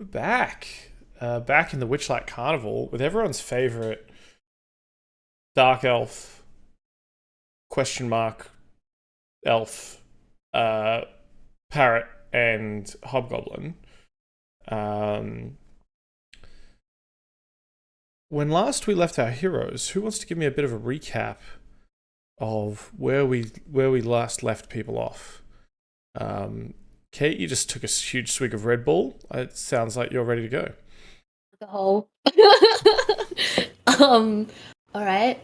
back. Back in the Witchlight Carnival with everyone's favourite Dark Elf, question mark, Elf, Parrot, and Hobgoblin. When last we left our heroes, who wants to give me a bit of a recap of where we last left people off? Cait, you just took a huge swig of Red Bull. It sounds like you're ready to go. The whole. All right.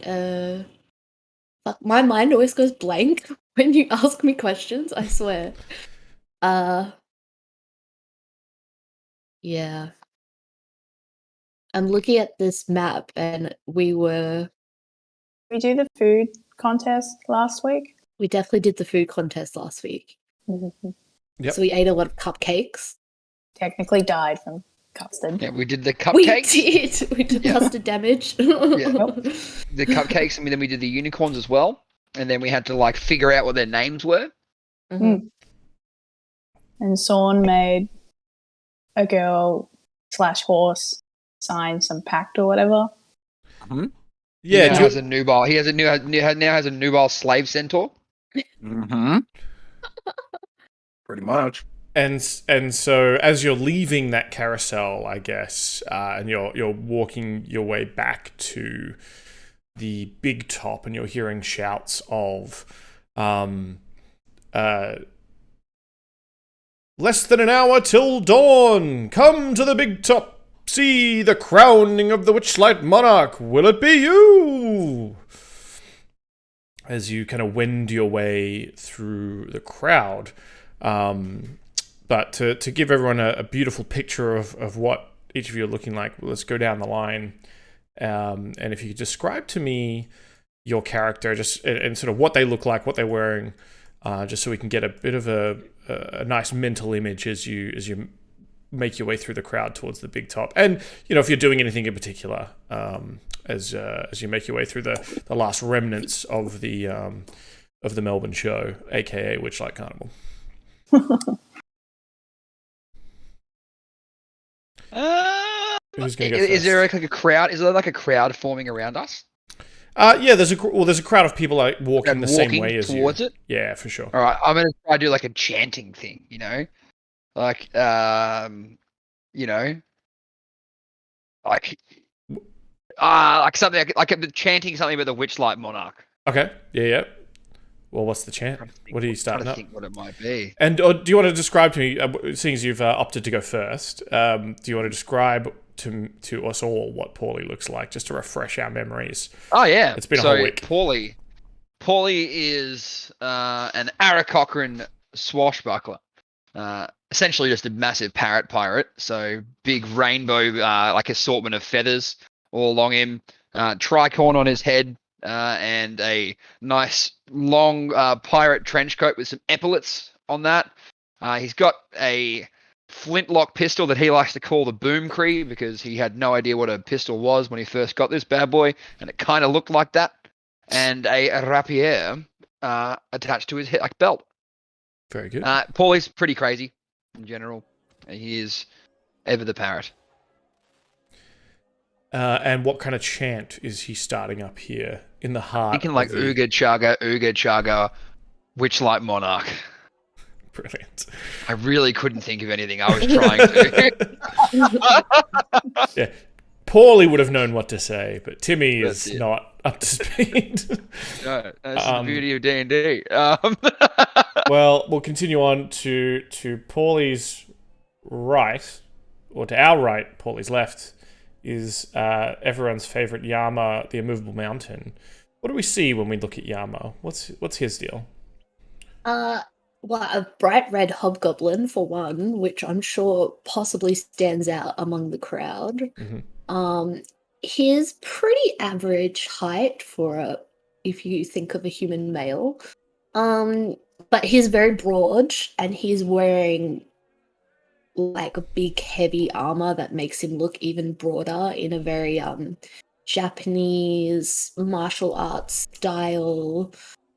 Fuck, my mind always goes blank when you ask me questions. I swear. Yeah. I'm looking at this map, and we do the food contest last week? We definitely did the food contest last week. Mm-hmm. Yep. So we ate a lot of cupcakes. Technically died from custard. Yeah, we did the cupcakes. We did custard damage. Yeah. The cupcakes, and then we did the unicorns as well. And then we had to figure out what their names were. Mm-hmm. And Sorn made a girl/horse sign some pact or whatever. Mm-hmm. Yeah, he has a nubile. He now has a nubile slave centaur. Mm-hmm. Pretty much. And so as you're leaving that carousel, I guess, and you're walking your way back to the big top, and you're hearing shouts of, less than an hour till dawn. Come to the big top. See the crowning of the Witchlight Monarch. Will it be you? As you kind of wend your way through the crowd. But to give everyone a beautiful picture of what each of you are looking like, let's go down the line. And if you could describe to me your character, just and sort of what they look like, what they're wearing, just so we can get a bit of a nice mental image as you make your way through the crowd towards the big top. And if you're doing anything in particular, as you make your way through the last remnants of the Melbourne show, aka Witchlight Carnival. Who's gonna go first? Is there a crowd? Is there a crowd forming around us? Yeah, there's a crowd of people walking the same way as towards you. it. Yeah, for sure. All right, I'm gonna try to do a chanting thing. Something like chanting something about the Witchlight Monarch. Okay. Yeah. Well, what's the chant? What are you starting up? I think what it might be. And do you want to describe to me, seeing as you've opted to go first, do you want to describe to us all what Pauly looks like, just to refresh our memories? Oh, yeah. It's been a whole week. Pauly is an Aarakocran swashbuckler. Essentially just a massive parrot pirate. So big rainbow, assortment of feathers all along him. Tricorn on his head. And a nice long pirate trench coat with some epaulets on that. He's got a flintlock pistol that he likes to call the Boomkree because he had no idea what a pistol was when he first got this bad boy, and it kind of looked like that. And a rapier attached to his head, belt. Very good. Pauly's pretty crazy in general. He is ever the parrot. And what kind of chant is he starting up here in the heart? Thinking Ooga Chaga, Witchlight Monarch. Brilliant. I really couldn't think of anything. I was trying to. Yeah. Pauly would have known what to say, but Timmy is not up to speed. No, that's the beauty of D&D. Well, we'll continue on to Pauly's right, or to our right, Pauly's left, is everyone's favorite Yama, the Immovable Mountain. What do we see when we look at Yama? What's his deal? Well, a bright red hobgoblin for one, which I'm sure possibly stands out among the crowd. Mm-hmm. He's pretty average height for if you think of a human male. But he's very broad, and he's wearing a big heavy armor that makes him look even broader in a very Japanese martial arts style.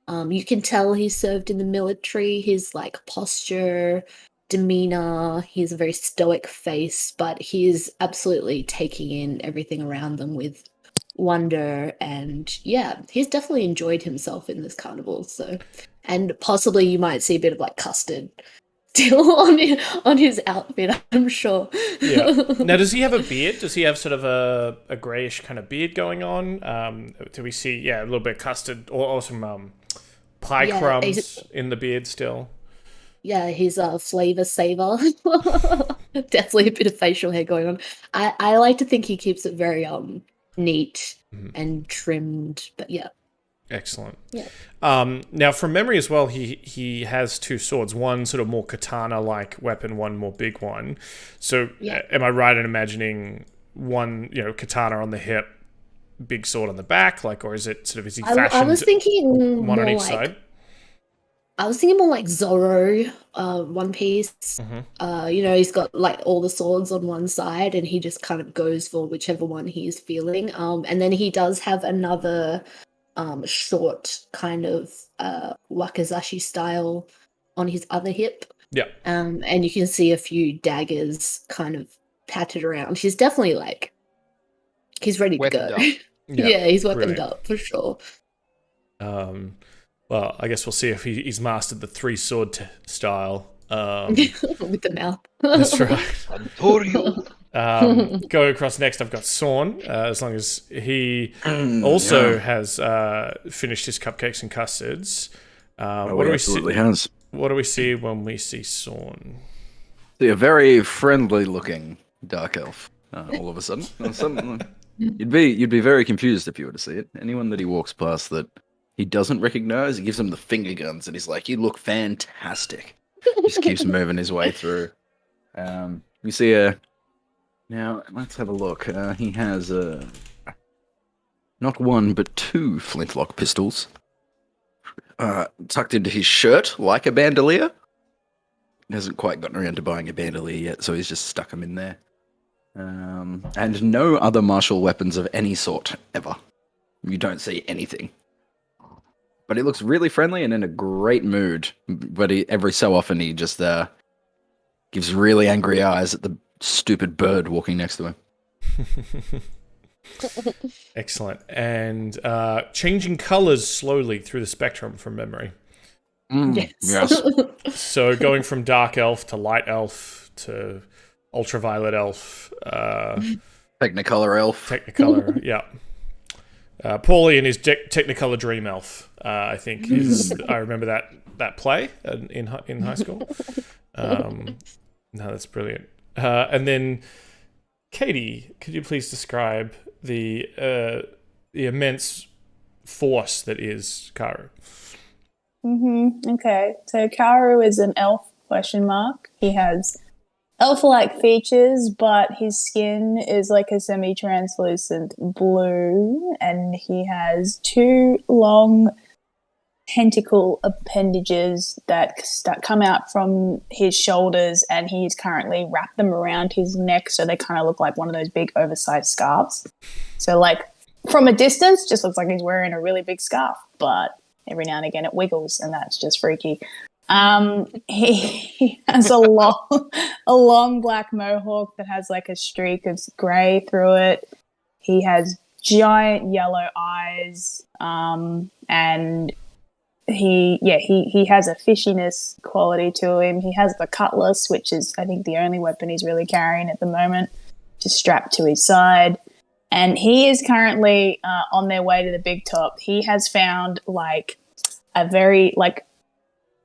You can tell he served in the military. His posture, demeanor. He has a very stoic face, but he is absolutely taking in everything around them with wonder. And yeah, he's definitely enjoyed himself in this carnival. So, and possibly you might see a bit of like custard still on his outfit, I'm sure. Yeah. Now, does he have a beard? Does he have sort of a greyish kind of beard going on? Do we see, a little bit of custard or some pie crumbs in the beard still? Yeah, he's a flavor saver. Definitely a bit of facial hair going on. I like to think he keeps it very neat and trimmed, but yeah. Excellent. Yeah. Now, from memory as well, he has two swords. One sort of more katana-like weapon, one more big one. So, am I right in imagining one, katana on the hip, big sword on the back, or is it sort of is he fashioned? I was thinking one more on each side. I was thinking more like Zorro, One Piece. He's got like all the swords on one side, and he just kind of goes for whichever one he's feeling. And then he does have another short kind of wakizashi style on his other hip. Yeah. And you can see a few daggers kind of patted around. He's definitely he's ready to go. Yeah, he's weaponed up for sure. Well, I guess we'll see if he's mastered the three sword style. With the mouth. That's right. Going across next, I've got Sorn. As long as he also has finished his cupcakes and custards. What do we see when we see Sorn? See a very friendly-looking dark elf. All of a sudden, you'd be very confused if you were to see it. Anyone that he walks past that he doesn't recognize, he gives him the finger guns, and he's like, "You look fantastic." Just keeps moving his way through. We see now, let's have a look. He has not one, but two flintlock pistols tucked into his shirt like a bandolier. He hasn't quite gotten around to buying a bandolier yet, so he's just stuck them in there. And no other martial weapons of any sort, ever. You don't see anything. But he looks really friendly and in a great mood. But every so often he just gives really angry eyes at the stupid bird walking next to him. Excellent. And changing colors slowly through the spectrum from memory. Yes. So going from dark elf to light elf to ultraviolet elf. Technicolor elf. Technicolor, yeah. Pauly and his Technicolor Dream Elf, I think. I remember that play in high school. No, that's brilliant. And then, Katie, could you please describe the immense force that is Karu? Okay, so Karu is an elf ? He has elf-like features, but his skin is like a semi-translucent blue, and he has two long tentacle appendages that come out from his shoulders, and he's currently wrapped them around his neck, so they kind of look like one of those big oversized scarves. So from a distance, just looks like he's wearing a really big scarf, but every now and again it wiggles, and that's just freaky. He has a long black mohawk that has a streak of grey through it. He has giant yellow eyes, and he has a fishiness quality to him. He has the cutlass, which is I think the only weapon he's really carrying at the moment, just strapped to his side. And he is currently on their way to the big top. He has found a very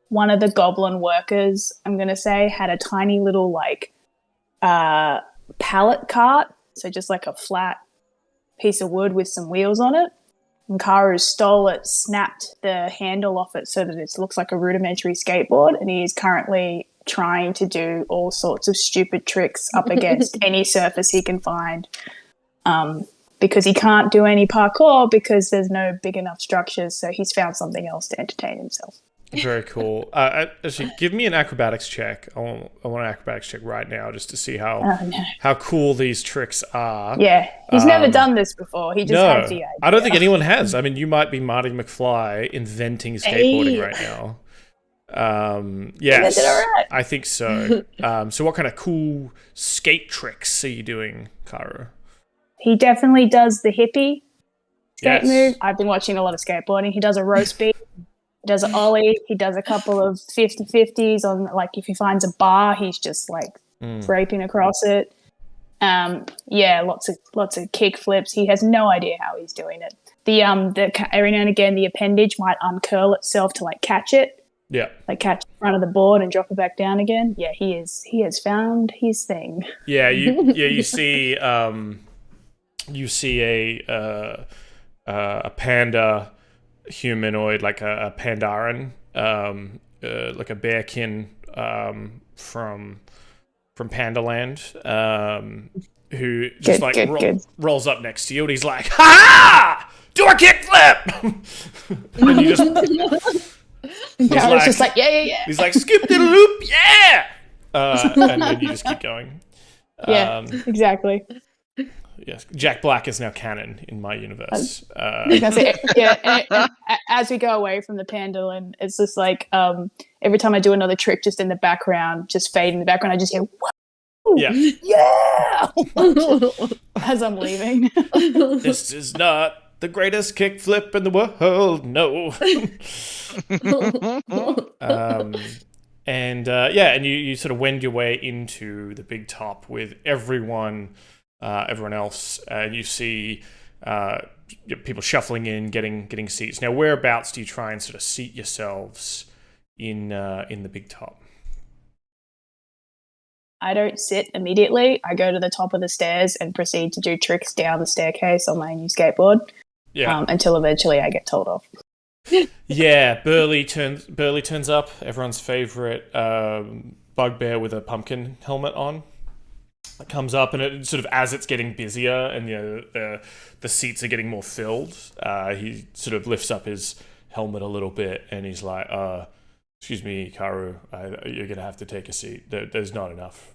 one of the goblin workers, I'm going to say, had a tiny little pallet cart. So just a flat piece of wood with some wheels on it. And Karu stole it, snapped the handle off it so that it looks like a rudimentary skateboard. And he is currently trying to do all sorts of stupid tricks up against any surface he can find. Because he can't do any parkour because there's no big enough structures. So he's found something else to entertain himself. Very cool. Actually, give me an acrobatics check. I want an acrobatics check right now just to see how cool these tricks are. Yeah, he's never done this before. He just had the idea. I don't think anyone has. I mean, you might be Marty McFly inventing skateboarding right now. Yes, did all right. I think so. So what kind of cool skate tricks are you doing, Karu? He definitely does the hippie skate Yes. move. I've been watching a lot of skateboarding. He does a roast beat. He does an ollie. He does a couple of 50-50s on, like, if he finds a bar, he's just like draping across it. Lots of kick flips. He has no idea how he's doing it. The every now and again the appendage might uncurl itself to like catch it. Yeah. Like catch the front of the board and drop it back down again. Yeah, he has found his thing. Yeah, you see a panda humanoid, like a pandaran, like a bearkin from Pandaland, who just rolls up next to you and he's like, "Ha! Do a kickflip!" And you just And Karu's just like, yeah. He's like, "Skip the loop, yeah!" And then you just keep going. Yeah, exactly. Yes, Jack Black is now canon in my universe. That's it. Yeah, and as we go away from the Pandaland, it's just like every time I do another trick, just in the background, just fade in the background, I just hear, "Whoa, yeah!" as I'm leaving. This is not the greatest kickflip in the world, no. And you sort of wend your way into the big top with everyone else, and you see people shuffling in, getting seats. Now, whereabouts do you try and sort of seat yourselves in the big top? I don't sit immediately. I go to the top of the stairs and proceed to do tricks down the staircase on my new skateboard. Yeah. Until eventually I get told off. Yeah, Burley turns up, everyone's favorite bugbear with a pumpkin helmet on. It comes up, and it sort of, as it's getting busier and the seats are getting more filled, he sort of lifts up his helmet a little bit and he's like, "Excuse me, Karu, you're gonna have to take a seat. There's not enough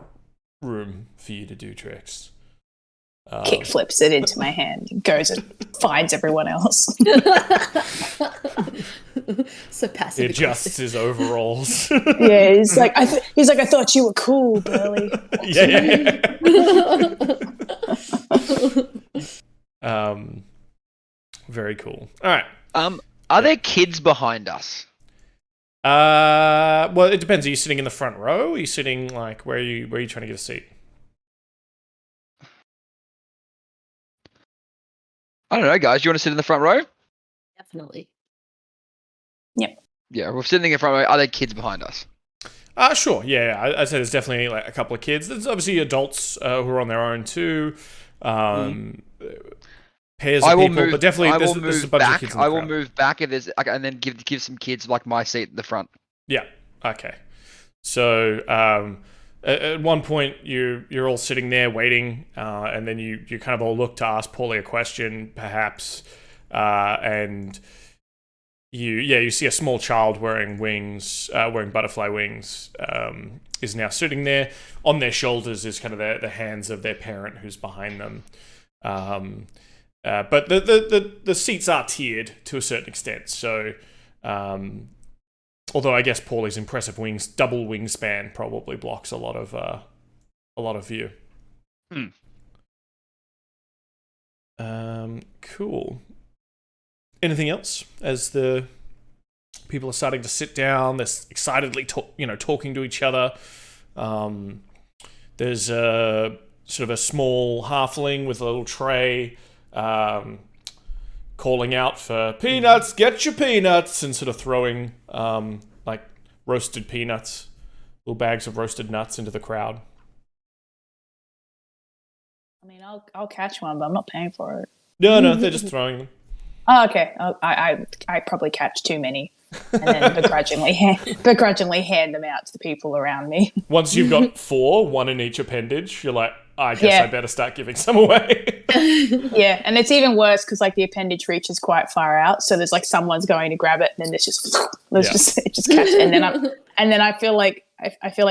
room for you to do tricks." Kick flips it into my hand, goes and finds everyone else. So passive. He adjusts his overalls. Yeah, he's like, I thought you were cool, Burley. Yeah. Very cool. All right. Are there kids behind us? Well, it depends. Are you sitting in the front row? Are you sitting like where are you trying to get a seat? I don't know, guys. Do you want to sit in the front row? Definitely. Yep. Yeah, we're sitting in the front row. Are there kids behind us? Sure. Yeah, I'd say there's definitely like a couple of kids. There's obviously adults who are on their own too. Pairs of people, but definitely there's a bunch of kids in the crowd. Move back and then give some kids like my seat at the front. Yeah. Okay. So at one point you're all sitting there waiting, and then you kind of all look to ask Pauly a question, perhaps, and you see a small child wearing butterfly wings, is now sitting there. On their shoulders is kind of the hands of their parent who's behind them. But the seats are tiered to a certain extent. So, although I guess Pauly's impressive double wingspan probably blocks a lot of view. Cool. Anything else as the people are starting to sit down? They're excitedly talking to each other. There's a sort of a small halfling with a little tray, calling out for peanuts, get your peanuts, and sort of throwing like roasted peanuts, little bags of roasted nuts into the crowd. I mean, I'll catch one, but I'm not paying for it. No, they're just throwing them. Oh, okay. I probably catch too many, and then begrudgingly hand them out to the people around me. Once you've got 4, one in each appendage, you're like, I guess I better start giving some away. Yeah, and it's even worse because like the appendage reaches quite far out, so there's like someone's going to grab it, and then it just catch it, and then I feel like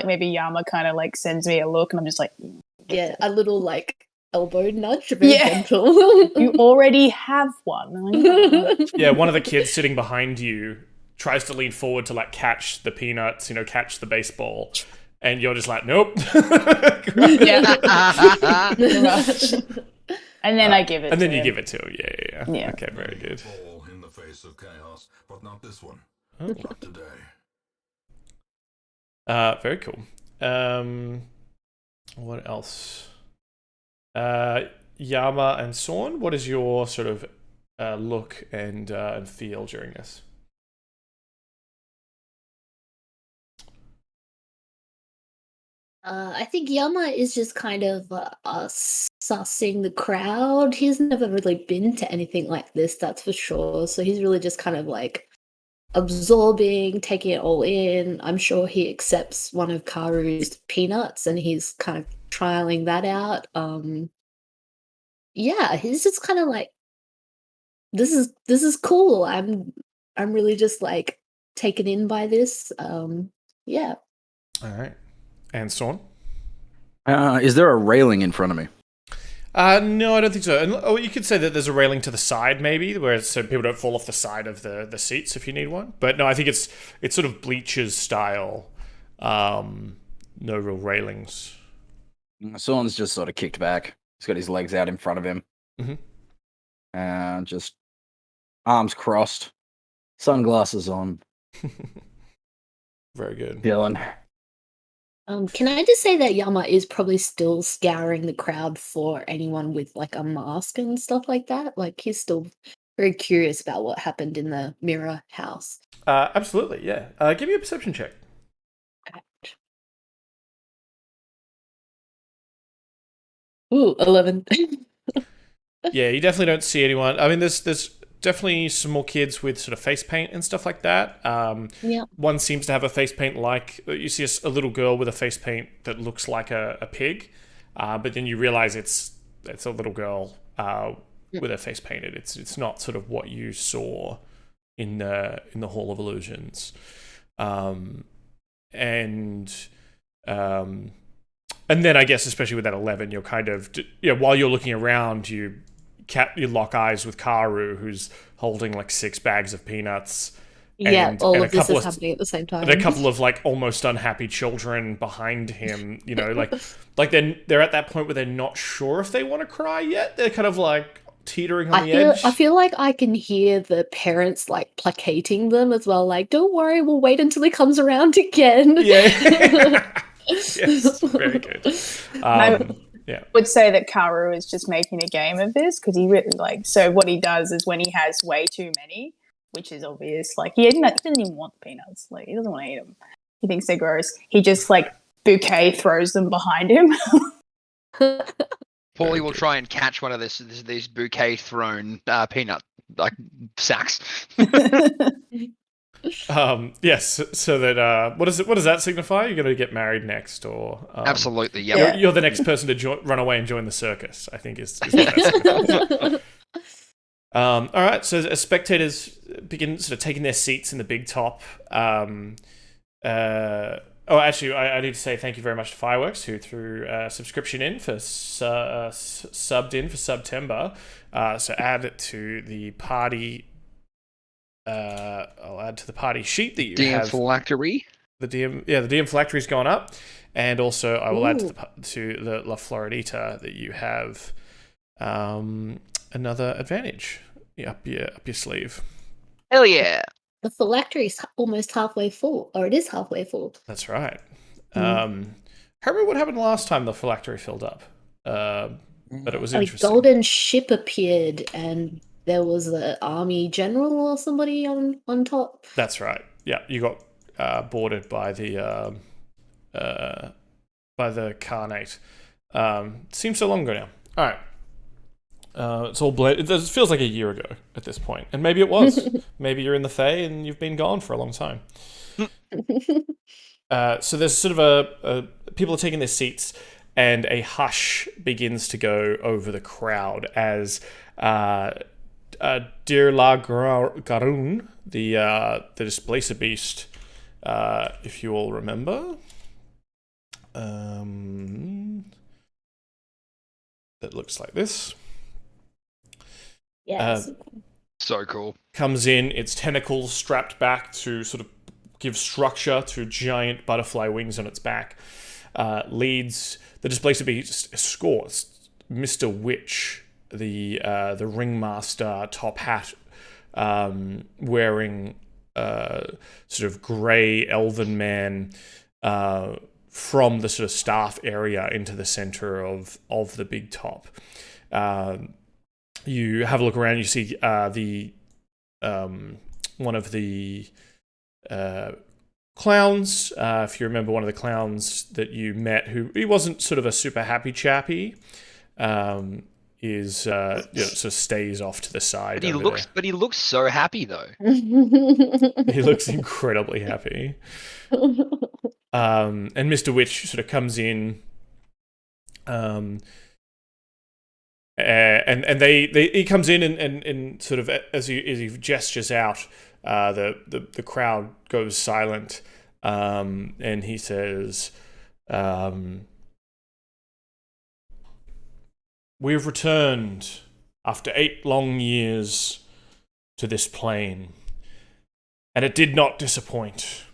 maybe Yama kind of like sends me a look, and I'm just like, yeah, a little like elbow nudge, very gentle. You already have one. Yeah, one of the kids sitting behind you tries to lean forward to like catch the peanuts, catch the baseball, and you're just like, nope. Yeah. And then I give it. And to then you him. give it to him. Yeah. Yeah. Okay, very good. Fall in the face of chaos, but not this one. Oh. Not today. Very cool. What else? Yama and Sorn, what is your sort of look and feel during this? I think Yama is just kind of sussing the crowd. He's never really been to anything like this, that's for sure. So he's really just kind of like absorbing, taking it all in. I'm sure he accepts one of Karu's peanuts and he's kind of trialing that out. Yeah, he's just kind of like, this is cool. I'm really just like taken in by this. Yeah. All right. And Sorn? Is there a railing in front of me? No, I don't think so. You could say that there's a railing to the side, maybe, so people don't fall off the side of the seats if you need one. But no, I think it's sort of bleachers style. No real railings. Sorn's just sort of kicked back. He's got his legs out in front of him. Mm-hmm. And just arms crossed, sunglasses on. Very good. Dylan. Can I just say that Yama is probably still scouring the crowd for anyone with like a mask and stuff like that? Like he's still very curious about what happened in the mirror house. Absolutely, yeah. Give me a perception check. Ooh, 11. Yeah, you definitely don't see anyone. I mean, there's definitely some more kids with sort of face paint and stuff like that. Yeah. One seems to have a face paint like you see a little girl with a face paint that looks like a pig, but then you realize it's a little girl with her face painted. It's not sort of what you saw in the Hall of Illusions, and then I guess especially with that 11, you're kind of while you're looking around you lock eyes with Karu, who's holding like 6 bags of peanuts. Yeah, all and of this is happening at the same time. And a couple of like almost unhappy children behind him, like they're at that point where they're not sure if they want to cry yet. They're kind of like teetering on the edge. I feel like I can hear the parents like placating them as well. Like, don't worry, we'll wait until he comes around again. Yeah. Yes, very good. Yeah. Would say that Karu is just making a game of this because he really so what he does is when he has way too many, which is obvious, like he doesn't even want the peanuts, like he doesn't want to eat them, he thinks they're gross, he just like bouquet throws them behind him. Pauly will try and catch one of these bouquet thrown peanut like sacks. Yes, so that what does that signify? You're going to get married next, or absolutely, yeah. You're the next person to run away and join the circus, I think is what that signifies. All right, so as spectators begin sort of taking their seats in the big top. Actually, I need to say thank you very much to Fireworks, who threw a subscription in for subbed in for September. So add it to the party. I'll add to the party sheet that you have. DM phylactery. The DM phylactery's gone up, and also I will add to the La Floridita that you have another advantage up your sleeve. Hell yeah! The phylactery is almost halfway full, or it is halfway full. That's right. Remember what happened last time the phylactery filled up? But it was interesting. A golden ship appeared, and there was an army general or somebody on top. That's right. Yeah, you got boarded by the Carnate. Seems so long ago now. All right. It's all bled. It feels like a year ago at this point, and maybe it was. Maybe you're in the Fae and you've been gone for a long time. So there's sort of people are taking their seats, and a hush begins to go over the crowd as Dear La Garoon, the Displacer Beast, if you all remember, that looks like this. Yes. So cool. Comes in, its tentacles strapped back to sort of give structure to giant butterfly wings on its back. Leads the displacer beast escorts Mr. Witch, the ringmaster top hat, wearing sort of grey elven man from the sort of staff area into the center of the big top. You have a look around, you see the one of the clowns, if you remember one of the clowns that you met, who he wasn't sort of a super happy chappy, sort of stays off to the side. But he looks so happy though. He looks incredibly happy. And Mr. Witch sort of comes in, and he comes in and sort of as he gestures out, the crowd goes silent, and he says, "We have returned after 8 long years to this plane, and it did not disappoint.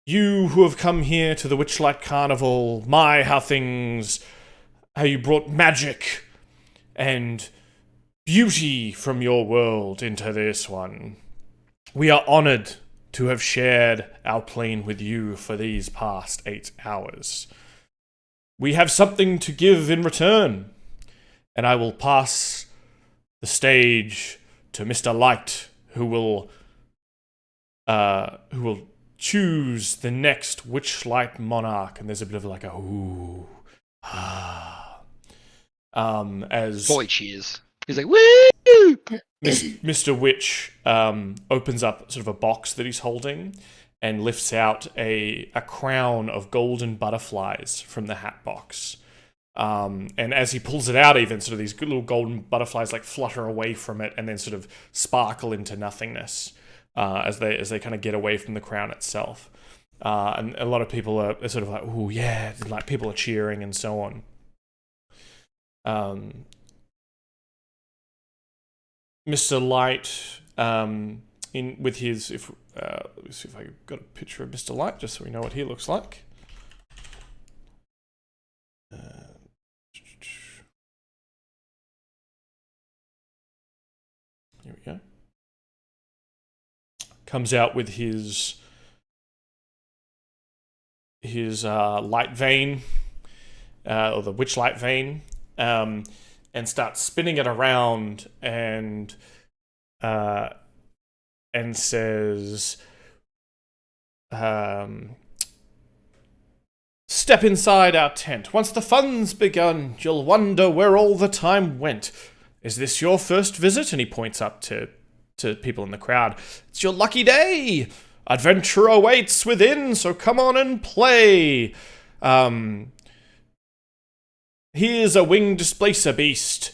You who have come here to the Witchlight Carnival, how you brought magic and beauty from your world into this one. We are honored to have shared our plane with you for these past 8 hours. We have something to give in return, and I will pass the stage to Mr. Light, who will choose the next Witchlight Monarch." And there's a bit of like a ooh, ah, as Pauly cheers. He's like, woo! Mr. Witch opens up sort of a box that he's holding and lifts out a crown of golden butterflies from the hat box. And as he pulls it out, even sort of these little golden butterflies like flutter away from it and then sort of sparkle into nothingness as they kind of get away from the crown itself. And a lot of people are sort of like, "Ooh, yeah!" Like people are cheering and so on. Mr. Light, with his, let me see if I got a picture of Mr. Light, just so we know what he looks like. Here we go. Comes out with his light vein, or the Witchlight vein, and starts spinning it around and says, "Step inside our tent. Once the fun's begun, you'll wonder where all the time went. Is this your first visit?" And he points up to people in the crowd. "It's your lucky day. Adventure awaits within, so come on and play. Here's a winged displacer beast.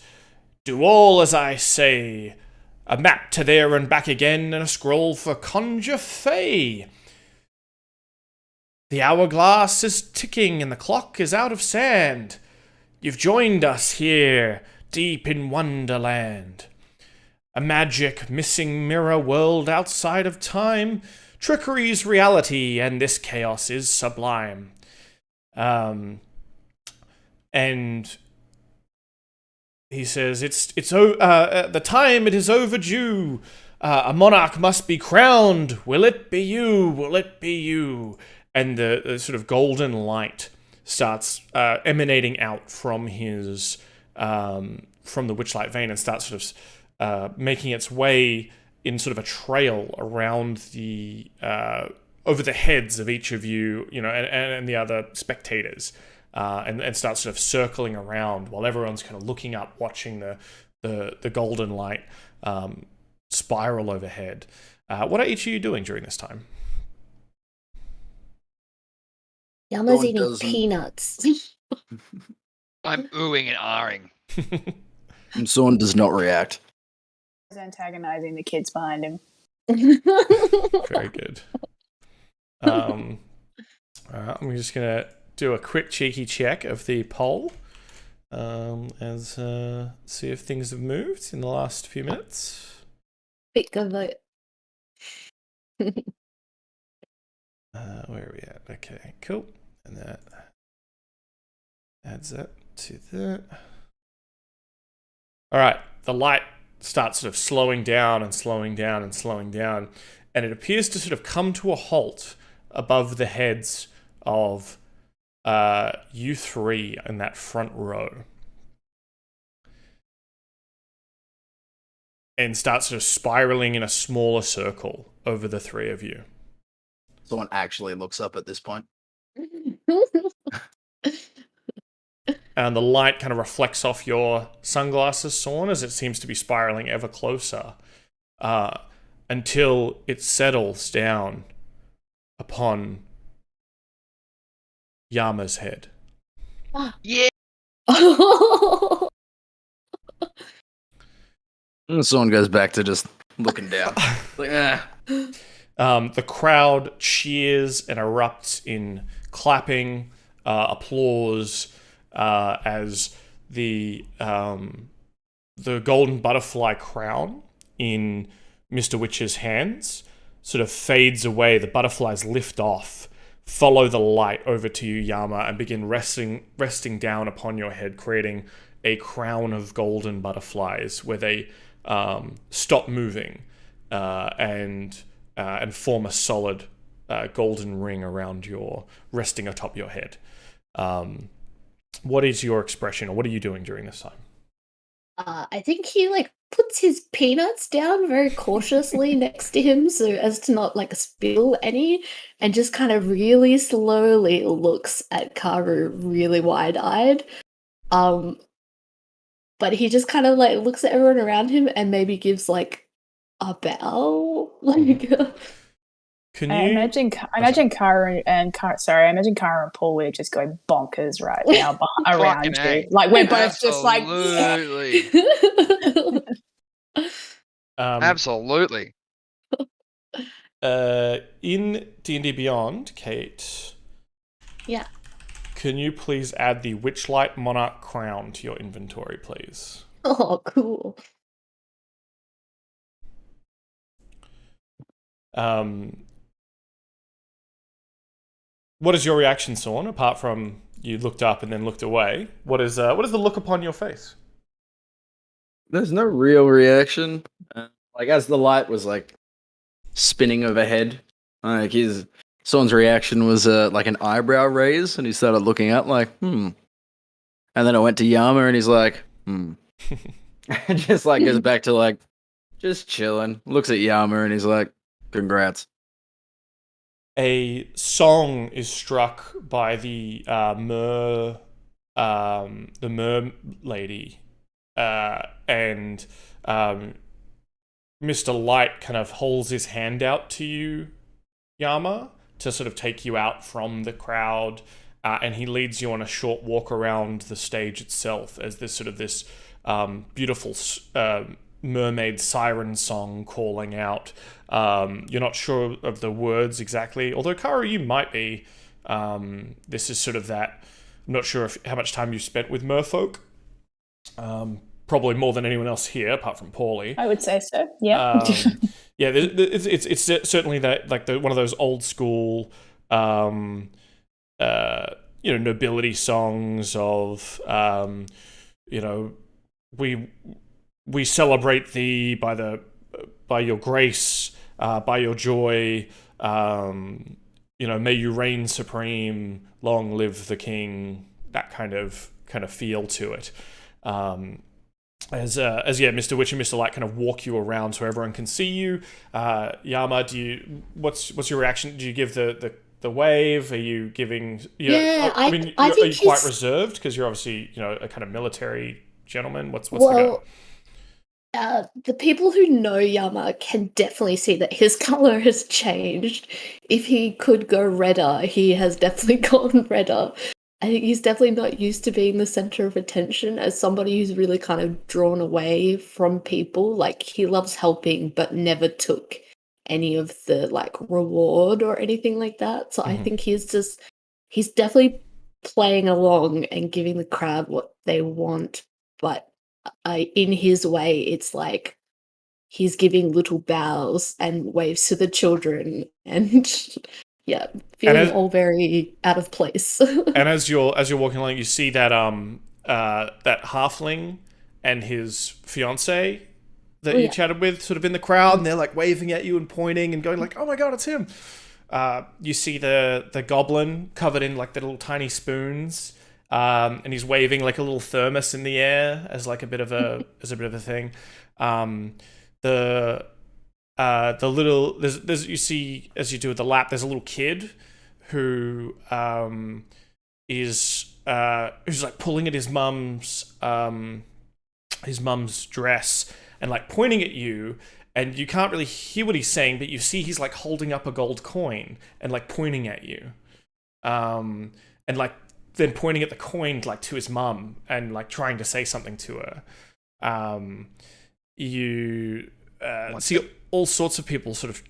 Do all as I say. A map to there and back again, and a scroll for Conjure Fey. The hourglass is ticking and the clock is out of sand. You've joined us here, deep in Wonderland. A magic, missing mirror world outside of time. Trickery's reality, and this chaos is sublime." And he says, the time it is overdue. A monarch must be crowned. Will it be you? Will it be you?" And the sort of golden light starts emanating out from his from the Witchlight vein and starts sort of making its way in sort of a trail around the over the heads of each of you, and the other spectators. And starts sort of circling around while everyone's kind of looking up, watching the golden light spiral overhead. What are each of you doing during this time? Yama's Sorn eating doesn't- peanuts. I'm oohing and ahhing. And Sorn does not react. He's antagonizing the kids behind him. Very good. I'm just gonna do a quick cheeky check of the poll. as see if things have moved in the last few minutes. Pick a vote. Where are we at? Okay, cool. And that adds that to that. All right, the light starts sort of slowing down and slowing down and slowing down, and it appears to sort of come to a halt above the heads of you three in that front row. And starts sort of spiraling in a smaller circle over the three of you. Someone actually looks up at this point. And the light kind of reflects off your sunglasses, Sorn, as it seems to be spiraling ever closer, until it settles down upon Yama's head. Yeah. And Someone goes back to just looking down. Like, The crowd cheers and erupts in clapping, applause, as the golden butterfly crown in Mr. Witch's hands sort of fades away. The butterflies lift off, follow the light over to you, Yama, and begin resting down upon your head, creating a crown of golden butterflies where they stop moving and form a solid golden ring around resting atop your head. What is your expression, or what are you doing during this time? I think he puts his peanuts down very cautiously next to him so as to not spill any, and just kind of really slowly looks at Karu really wide-eyed. But he just kind of looks at everyone around him and maybe gives a bow. Can I you imagine Karu and Pauly just going bonkers right now around Fucking you. A. We're both just Absolutely. Absolutely. In D&D Beyond, Cait, Yeah. can you please add the Witchlight Monarch crown to your inventory, please? Oh, cool. What is your reaction, Sorn, apart from you looked up and then looked away? What is the look upon your face? there's no real reaction. As the light was spinning overhead, someone's reaction was an eyebrow raise, and he started looking up and then I went to Yama, and he's like, and just goes back to just chilling. Looks at Yama, and he's like, congrats. A song is struck by the mer lady, and Mr. Light kind of holds his hand out to you, Yama, to sort of take you out from the crowd, and he leads you on a short walk around the stage itself as this beautiful mermaid siren song calling out. You're not sure of the words exactly, although Karu, you might be. This is sort of that. I'm not sure how much time you spent with merfolk. Probably more than anyone else here, apart from Pauly. I would say so. Yeah. Yeah, it's certainly that one of those old school, nobility songs of, we celebrate thee by your grace, by your joy. May you reign supreme. Long live the king. That kind of feel to it. As Mr. Witch and Mr. Light kind of walk you around so everyone can see you. Yama, what's your reaction? Do you give the wave? Are you giving? Are you quite reserved because you're obviously a kind of military gentleman? What's the go? The people who know Yama can definitely see that his color has changed. If he could go redder, he has definitely gone redder. I think he's definitely not used to being the center of attention as somebody who's really kind of drawn away from people. He loves helping, but never took any of the reward or anything like that. So I think he's definitely playing along and giving the crowd what they want, but in his way, it's like he's giving little bows and waves to the children, and yeah, feeling all very out of place. And as you're walking along, you see that that halfling and his fiance that you chatted with, sort of in the crowd, and they're like waving at you and pointing and going like, "Oh my god, it's him!" You see the goblin covered in like the little tiny spoons, and he's waving like a little thermos in the air as like a bit of a thing. The little there's you see as you do with the lap, there's a little kid who is who's like pulling at his mum's dress and like pointing at you, and you can't really hear what he's saying, but you see he's like holding up a gold coin and like pointing at you, and like then pointing at the coin like to his mum and like trying to say something to her. You see all sorts of people sort of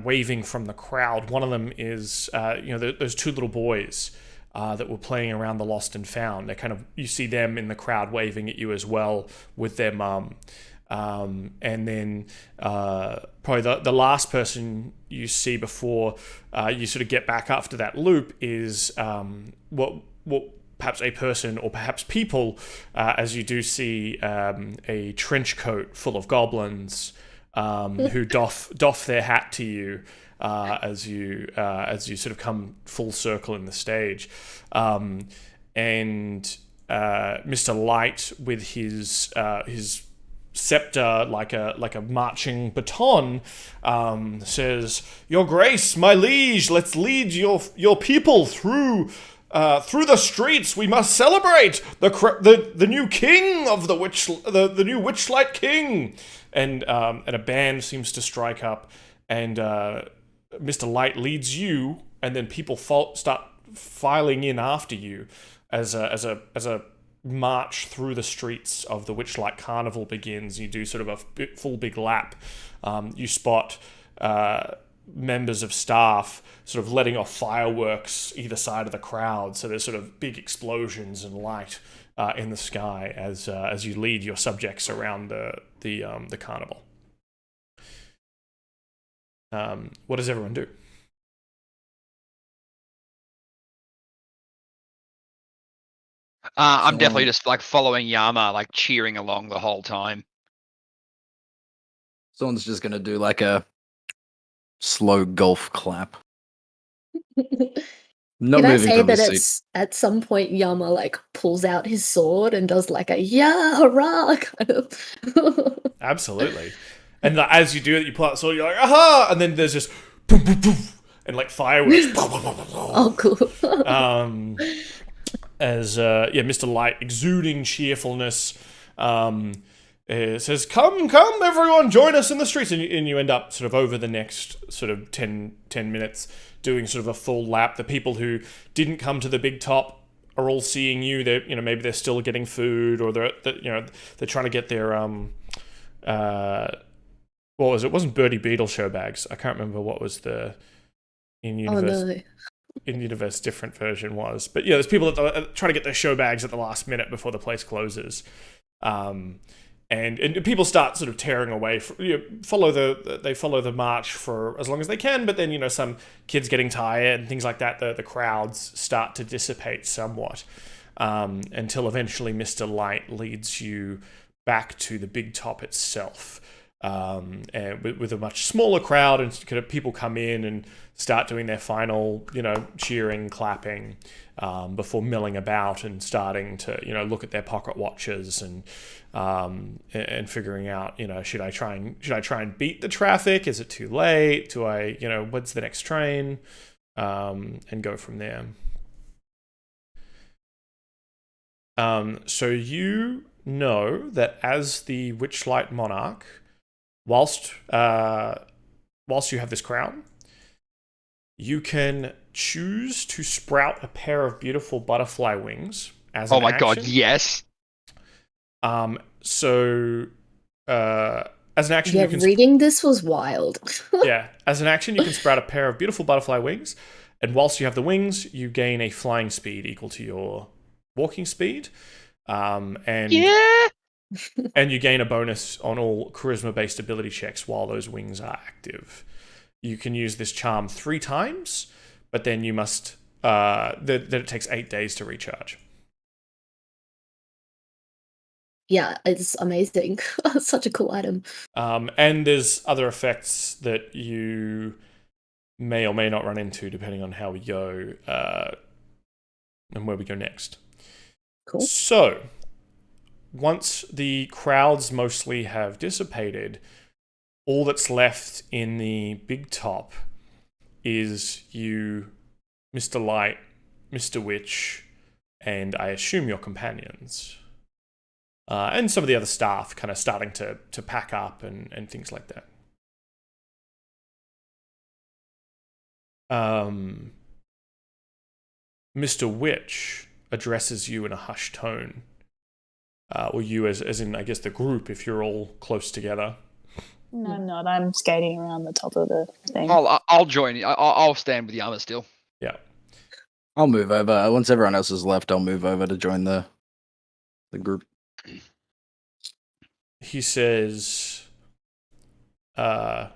waving from the crowd. One of them is those two little boys that were playing around the Lost and Found. They kind of, you see them in the crowd waving at you as well with their mum. And then probably the last person you see before you sort of get back after that loop is what perhaps a person or perhaps people, as you do see a trench coat full of goblins who doff their hat to you as you sort of come full circle in the stage, and Mr. Light with his scepter like a marching baton says, "Your Grace, my liege, let's lead your people through the streets. We must celebrate the new king of the new Witchlight king." And a band seems to strike up, and Mr. Light leads you, and then people start filing in after you as a march through the streets of the Witchlight Carnival begins. You do sort of a full big lap. You spot members of staff sort of letting off fireworks either side of the crowd, so there's sort of big explosions and light in the sky as you lead your subjects around the carnival. What does everyone do? I'm definitely just like following Yama, like cheering along the whole time. Someone's just gonna do like a slow golf clap. Not Can I moving say from that his seat. at some point Yama like pulls out his sword and does like a yeah hurrah kind of. Absolutely. And as you do it, you pull out the sword, you're like, aha! And then there's just boom, boom, boom, and like fireworks. Oh, cool. As Mr. Light, exuding cheerfulness, says, come, everyone, join us in the streets. And you end up sort of over the next sort of 10 minutes doing sort of a full lap. The people who didn't come to the big top are all seeing you. They're, maybe they're still getting food, or they're trying to get their what was it? It wasn't Birdie Beetle show bags. I can't remember what was the in-universe different version was. But yeah, there's people that are trying to get their show bags at the last minute before the place closes. And people start sort of tearing away. They follow the march for as long as they can, but then some kids getting tired and things like that. The crowds start to dissipate somewhat until eventually Mr. Light leads you back to the big top itself, and with a much smaller crowd, and kind of people come in and start doing their final cheering, clapping, before milling about and starting to look at their pocket watches and figuring out should I try and beat the traffic? Is it too late? Do I what's the next train? And go from there. So you know that as the Witchlight Monarch, whilst you have this crown, you can choose to sprout a pair of beautiful butterfly wings as an action. God, yes. So as an action, yeah, you can reading this was wild. as an action, you can sprout a pair of beautiful butterfly wings, And whilst you have the wings, you gain a flying speed equal to your walking speed. And you gain a bonus on all charisma-based ability checks while those wings are active. You can use this charm 3 times, but then you must... that it takes 8 days to recharge. Yeah, it's amazing. Such a cool item. And there's other effects that you may or may not run into depending on how we go and where we go next. Cool. So, once the crowds mostly have dissipated, all that's left in the big top is you, Mr. Light, Mr. Witch, and I assume your companions. And some of the other staff kind of starting to pack up and things like that. Mr. Witch addresses you in a hushed tone. Or you as in, I guess, the group, if you're all close together. No, I'm not. I'm skating around the top of the thing. I'll join you. I'll stand with Yama still. Yeah. I'll move over. Once everyone else is left, I'll move over to join the group. He says, Your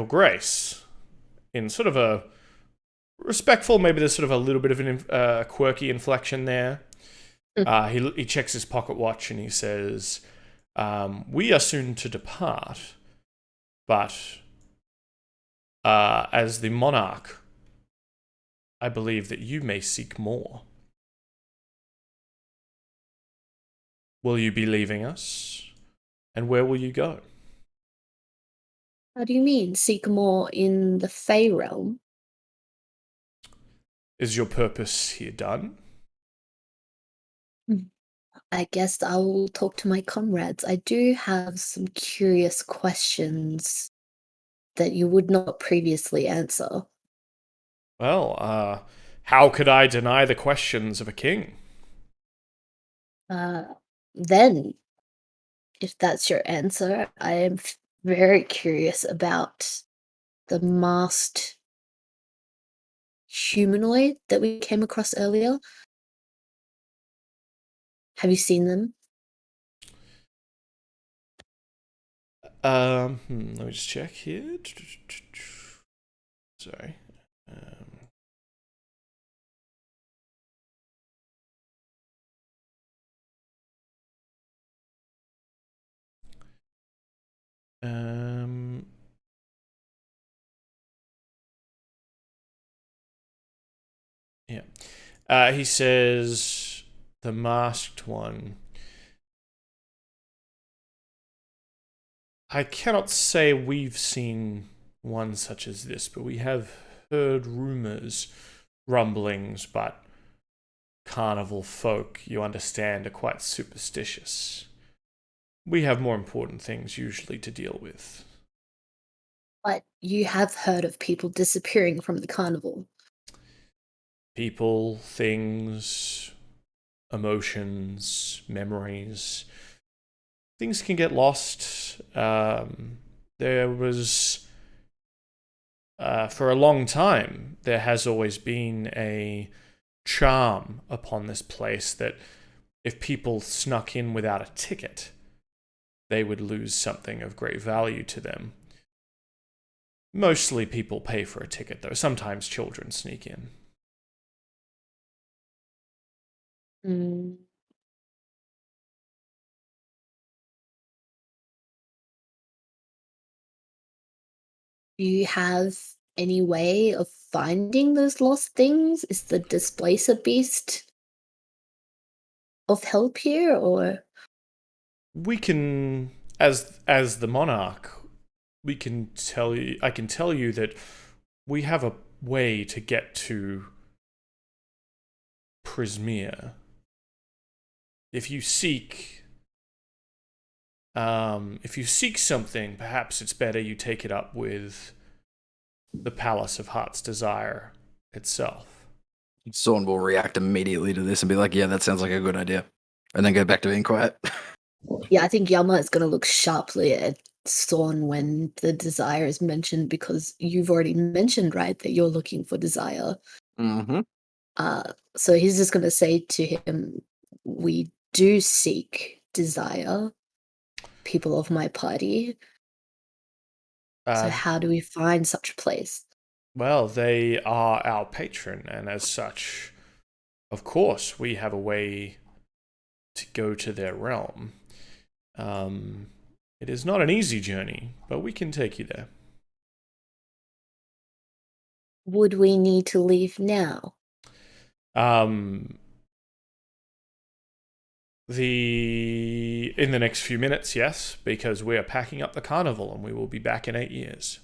Grace, in sort of a respectful, maybe there's sort of a little bit of a quirky inflection there. He checks his pocket watch and he says, we are soon to depart, but as the monarch, I believe that you may seek more. Will you be leaving us? And where will you go? How do you mean, seek more in the Fey realm? Is your purpose here done? I guess I will talk to my comrades. I do have some curious questions that you would not previously answer. Well, how could I deny the questions of a king? Then, if that's your answer, I am very curious about the masked humanoid that we came across earlier. Have you seen them? Let me just check here. Sorry. Yeah. He says the masked one. I cannot say we've seen one such as this, but we have heard rumors, rumblings, but carnival folk, you understand, are quite superstitious. We have more important things usually to deal with. But you have heard of people disappearing from the carnival. People, things, emotions, memories. Things can get lost. There was, for a long time, there has always been a charm upon this place that if people snuck in without a ticket, they would lose something of great value to them. Mostly people pay for a ticket, though. Sometimes children sneak in. Do you have any way of finding those lost things? Is the Displacer Beast of help here, or? We can, as the monarch, we can tell you. I can tell you that we have a way to get to Prismere. If you seek something, perhaps it's better you take it up with the Palace of Heart's Desire itself. Sorn will react immediately to this and be like, yeah, that sounds like a good idea. And then go back to being quiet. Yeah, I think Yama is going to look sharply at Sorn when the desire is mentioned, because you've already mentioned, right, that you're looking for desire. Mm-hmm. So he's just going to say to him, we do seek desire, people of my party. So how do we find such a place? Well, they are our patron, and as such, of course, we have a way to go to their realm. It is not an easy journey, but we can take you there. Would we need to leave now? In the next few minutes, yes, because we are packing up the carnival and we will be back in 8 years.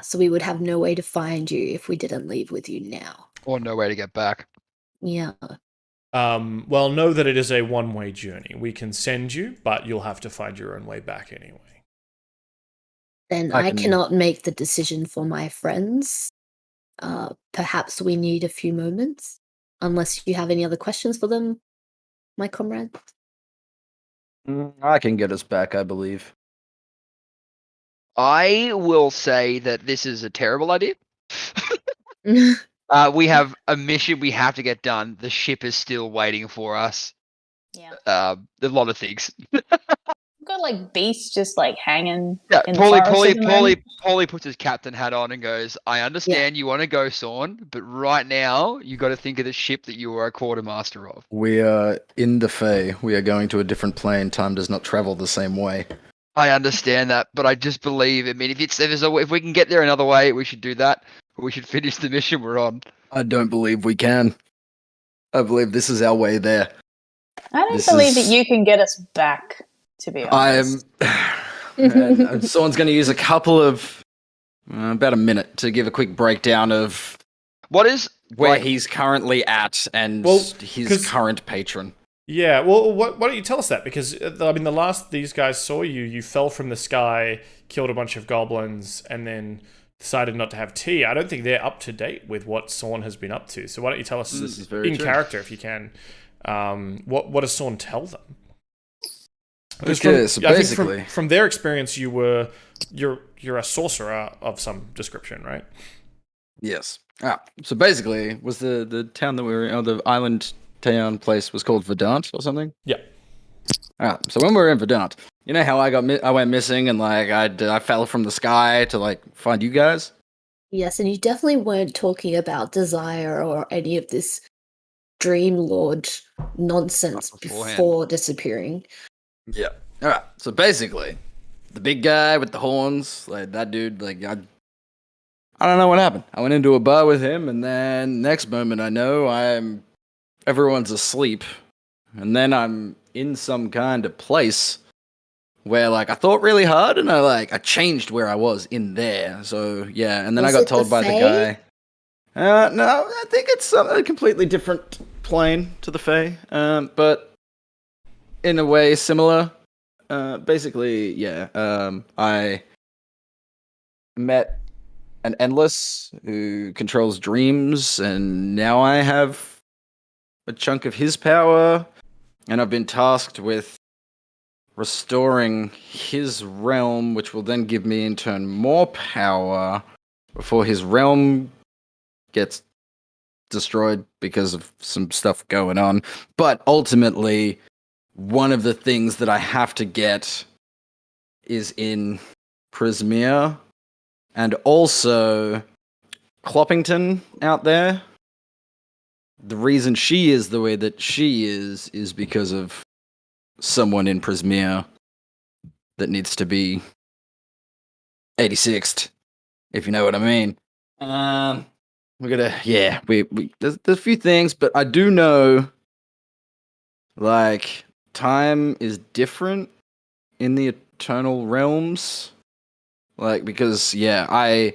So we would have no way to find you if we didn't leave with you now. Or no way to get back. Yeah. Well, know that it is a one-way journey. We can send you, but you'll have to find your own way back anyway. Then I cannot make the decision for my friends. Perhaps we need a few moments, unless you have any other questions for them, my comrades. I can get us back, I believe. I will say that this is a terrible idea. We have a mission we have to get done. The ship is still waiting for us. Yeah. A lot of things. We've got like beasts just like hanging. Yeah, in the forest at the moment. Pauly puts his captain hat on and goes, I understand you want to go, Sorn, but right now you got to think of the ship that you are a quartermaster of. We are in the Fae. We are going to a different plane. Time does not travel the same way. I understand that, but I just believe, I mean, if we can get there another way, we should do that. We should finish the mission we're on. I don't believe we can. I believe this is our way there. I don't believe that you can get us back, to be honest. And someone's going to use a couple of, about a minute to give a quick breakdown of where he's currently at and his current patron. Yeah, well, why don't you tell us that? Because, I mean, the last these guys saw you, you fell from the sky, killed a bunch of goblins, and then decided not to have tea. I don't think they're up to date with what Sorn has been up to. So why don't you tell us in character, if you can, what does Sorn tell them? Okay, so basically, from their experience, you're a sorcerer of some description, right? Yes. So basically, it was the town that we were in, or the island town place was called Verdant or something? Yeah. So when we were in Verdant, you know how I went missing and like I fell from the sky to like find you guys? Yes, and you definitely weren't talking about desire or any of this Dream Lord nonsense before disappearing. Yeah. Alright, so basically, the big guy with the horns, like that dude, like I don't know what happened. I went into a bar with him, and then next moment I know everyone's asleep, and then I'm in some kind of place where like I thought really hard, and I changed where I was in there. So yeah, and then I got told by the guy. No, I think it's a completely different plane to the Fae, but in a way similar. Basically, yeah. I met an Endless who controls dreams, and now I have a chunk of his power, and I've been tasked with restoring his realm, which will then give me in turn more power before his realm gets destroyed because of some stuff going on. But ultimately, one of the things that I have to get is in Prismere, and also Cloppington out there. The reason she is the way that she is because of someone in Prismere that needs to be 86th, if you know what I mean. There's a few things, but I do know, like, time is different in the Eternal Realms. Like, because, yeah, I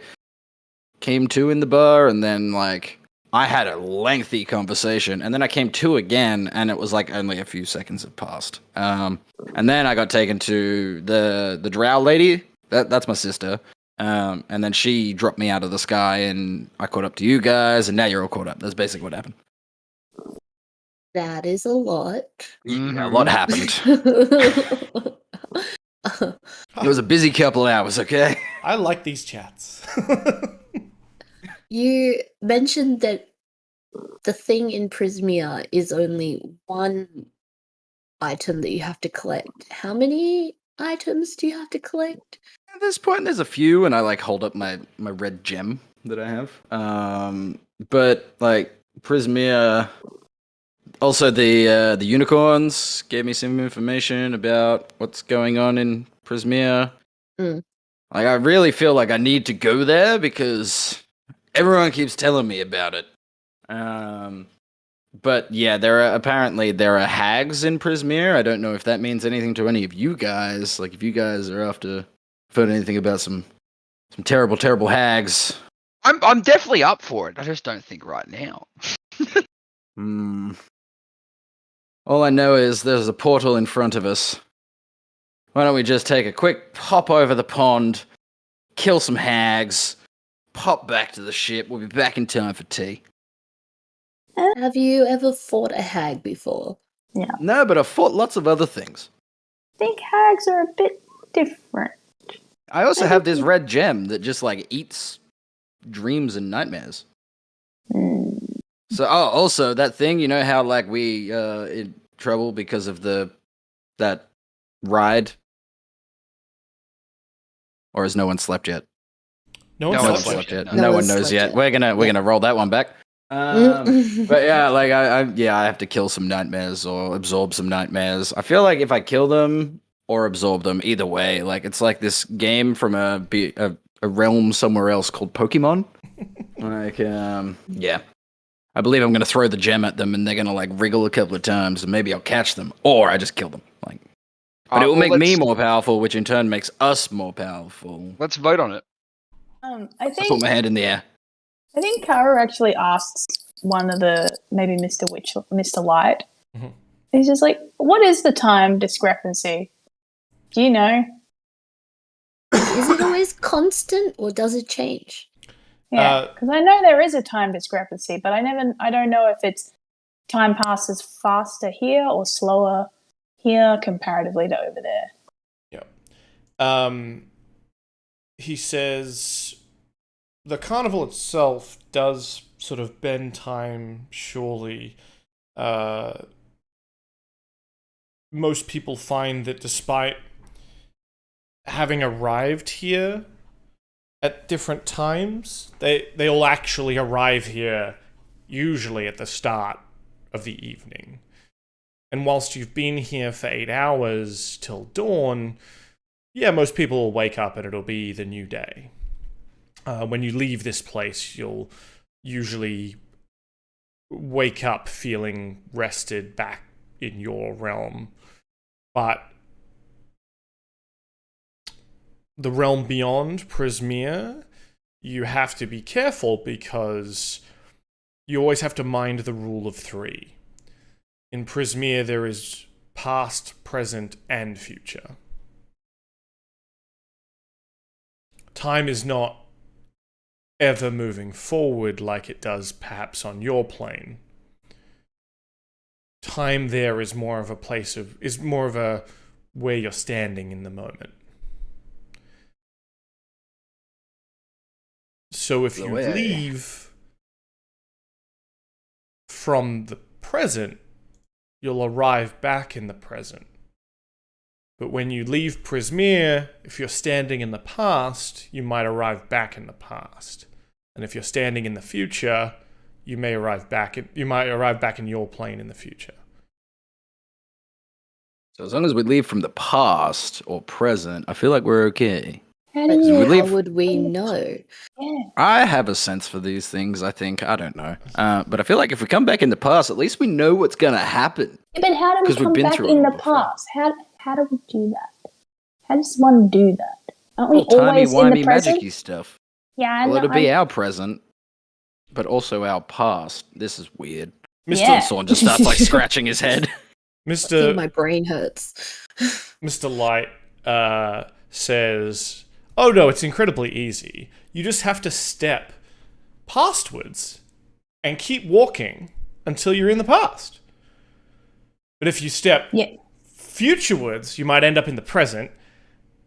came to in the bar, and then, like, I had a lengthy conversation, and then I came to again, and it was, like, only a few seconds had passed. And then I got taken to the drow lady. That's my sister. And then she dropped me out of the sky, and I caught up to you guys, and now you're all caught up. That's basically what happened. That is a lot. Yeah, a lot happened. It was a busy couple hours, okay? I like these chats. You mentioned that the thing in Prismia is only one item that you have to collect. How many items do you have to collect? At this point, there's a few, and I like hold up my red gem that I have. But like Prismia, also the unicorns gave me some information about what's going on in Prismia. Mm. Like I really feel like I need to go there because everyone keeps telling me about it. But yeah, there are hags in Prismir. I don't know if that means anything to any of you guys. Like if you guys are after heard anything about some terrible, terrible hags. I'm definitely up for it. I just don't think right now. All I know is there's a portal in front of us. Why don't we just take a quick hop over the pond, kill some hags, pop back to the ship. We'll be back in time for tea. Have you ever fought a hag before? No, but I've fought lots of other things. I think hags are a bit different. I also have this red gem that just like eats dreams and nightmares. So, also that thing, you know how like we in trouble because of that ride, or has no one slept yet? No No one one's slept slept yet. yet. No one one's knows slept yet. yet. We're gonna roll that one back. But yeah, like I have to kill some nightmares or absorb some nightmares. I feel like if I kill them or absorb them, either way, like it's like this game from a realm somewhere else called Pokemon. Like, yeah. I believe I'm gonna throw the gem at them and they're gonna like wriggle a couple of times and maybe I'll catch them or I just kill them. Like, but it will make me more powerful, which in turn makes us more powerful. Let's vote on it. I I put think my hand in the air. Karu actually asks one of maybe Mr. Light. Mhm. He's just like, "What is the time discrepancy? Do you know?" Is it always constant or does it change? Yeah, because I know there is a time discrepancy, but I don't know if it's time passes faster here or slower here comparatively to over there. He says the carnival itself does sort of bend time, surely. Most people find that despite having arrived here at different times, they all actually arrive here usually at the start of the evening. And whilst you've been here for 8 hours till dawn, yeah, most people will wake up and it'll be the new day. When you leave this place, you'll usually wake up feeling rested back in your realm. But the realm beyond Prismia, you have to be careful because you always have to mind the rule of 3. In Prismia, there is past, present, and future. Time is not ever moving forward like it does perhaps on your plane. Time there is more of a where you're standing in the moment. So if you leave from the present, you'll arrive back in the present. But when you leave Prismir, if you're standing in the past, you might arrive back in the past. And if you're standing in the future, you might arrive back in your plane in the future. So as long as we leave from the past or present, I feel like we're okay. How But do you? how would we know? Yeah. I have a sense for these things, I think. I don't know. But I feel like if we come back in the past, at least we know what's going to happen. Yeah, but how do we 'Cause we've come been back through in it the before. past? How do we do that? How does one do that? Aren't we always in the Timey-wimey present? magic-y stuff. Yeah, I Well, know. it'll be our present, but also our past. This is weird. Mr. Yeah. Sorn just starts like scratching his head. I think my Mr. brain hurts. Mr. Light says, "Oh no, it's incredibly easy. You just have to step pastwards and keep walking until you're in the past. But if you step Yeah. futurewards, you might end up in the present.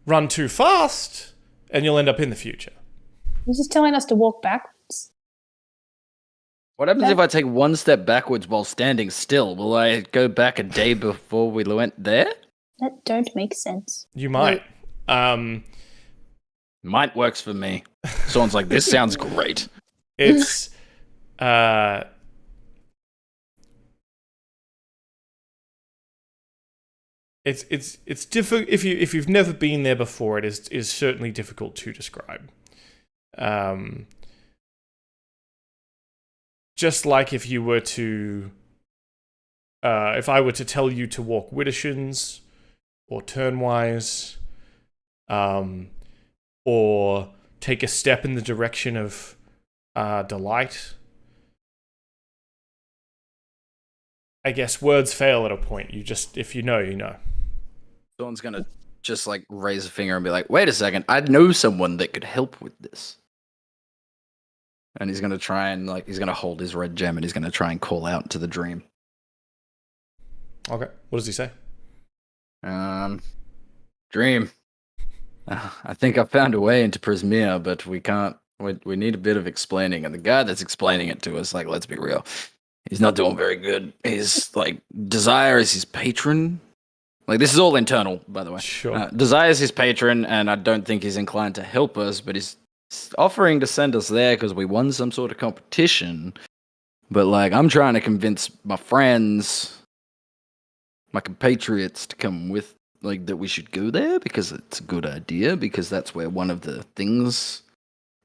run too fast, and you'll end up in the future. You're just telling us to walk backwards. What happens if I take one step backwards while standing still? Will I go back a day before we went there? That don't make sense. You might. Might works for me. Someone's like, this sounds great. It's it's difficult if you've never been there before. It is certainly difficult to describe. Just like if you were to, if I were to tell you to walk Widdershins or Turnwise, or take a step in the direction of Delight. I guess words fail at a point. You just, if you know, you know. Someone's gonna just like raise a finger and be like, wait a second, I know someone that could help with this. And he's gonna try and he's gonna hold his red gem and he's gonna try and call out to the dream. Okay. What does he say? Dream. I think I found a way into Prismia, but we can't. We need a bit of explaining. And the guy that's explaining it to us, let's be real, he's not doing very good. His Desire is his patron. This is all internal, by the way. Sure. Desire is his patron, and I don't think he's inclined to help us, but he's offering to send us there because we won some sort of competition. But I'm trying to convince my friends, my compatriots, to come with. That we should go there because it's a good idea, because that's where one of the things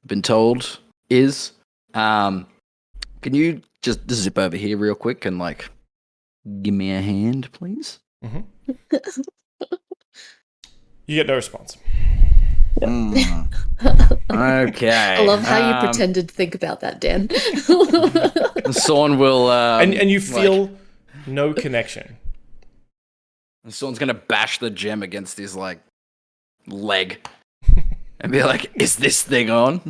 I've been told is. Can you just zip over here real quick and give me a hand, please? Mm-hmm. You get no response. Okay. I love how you pretended to think about that, Dan. Sorn will and you feel no connection. And someone's gonna bash the gem against his leg and be like, "Is this thing on?"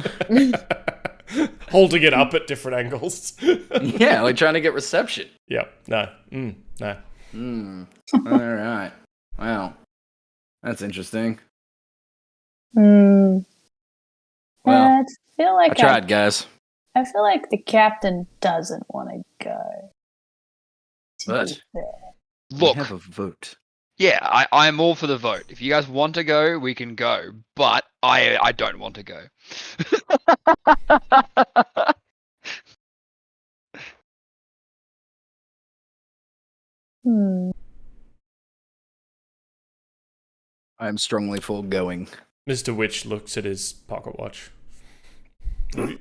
Holding it up at different angles. Yeah, trying to get reception. Yep. No. No. All right. Wow. That's interesting. Well, I feel like I tried, guys. I feel like the captain doesn't want to go. But Look, we have a vote. Yeah, I'm all for the vote. If you guys want to go, we can go. But I don't want to go. I'm strongly for going. Mr. Witch looks at his pocket watch.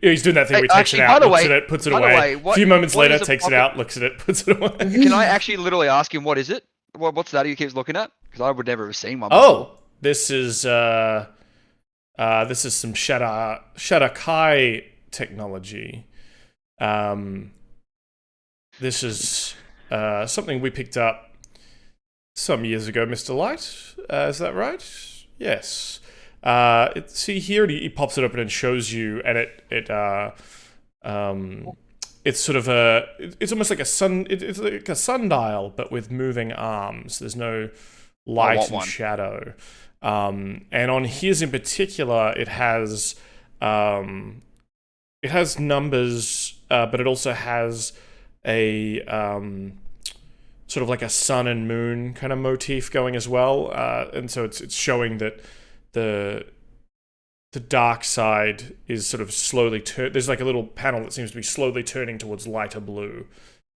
He's doing that thing where he takes actually, it by out, the looks way- at it, puts it by the away. way, A few moments what later, is a takes it pocket- out, looks at it, puts it away. Can I actually literally ask him what is it? What's that he keeps looking at? Because I would never have seen one. Oh, this is some Shadakai technology. This is something we picked up some years ago, Mr. Light. Is that right? Yes. See here, he pops it open and shows you, and it's sort of it's almost like it's like a sundial, but with moving arms. There's no light and shadow. And on his in particular, it has numbers, but it also has a sort of like a sun and moon kind of motif going as well. And so it's showing that the dark side is sort of slowly there's like a little panel that seems to be slowly turning towards lighter blue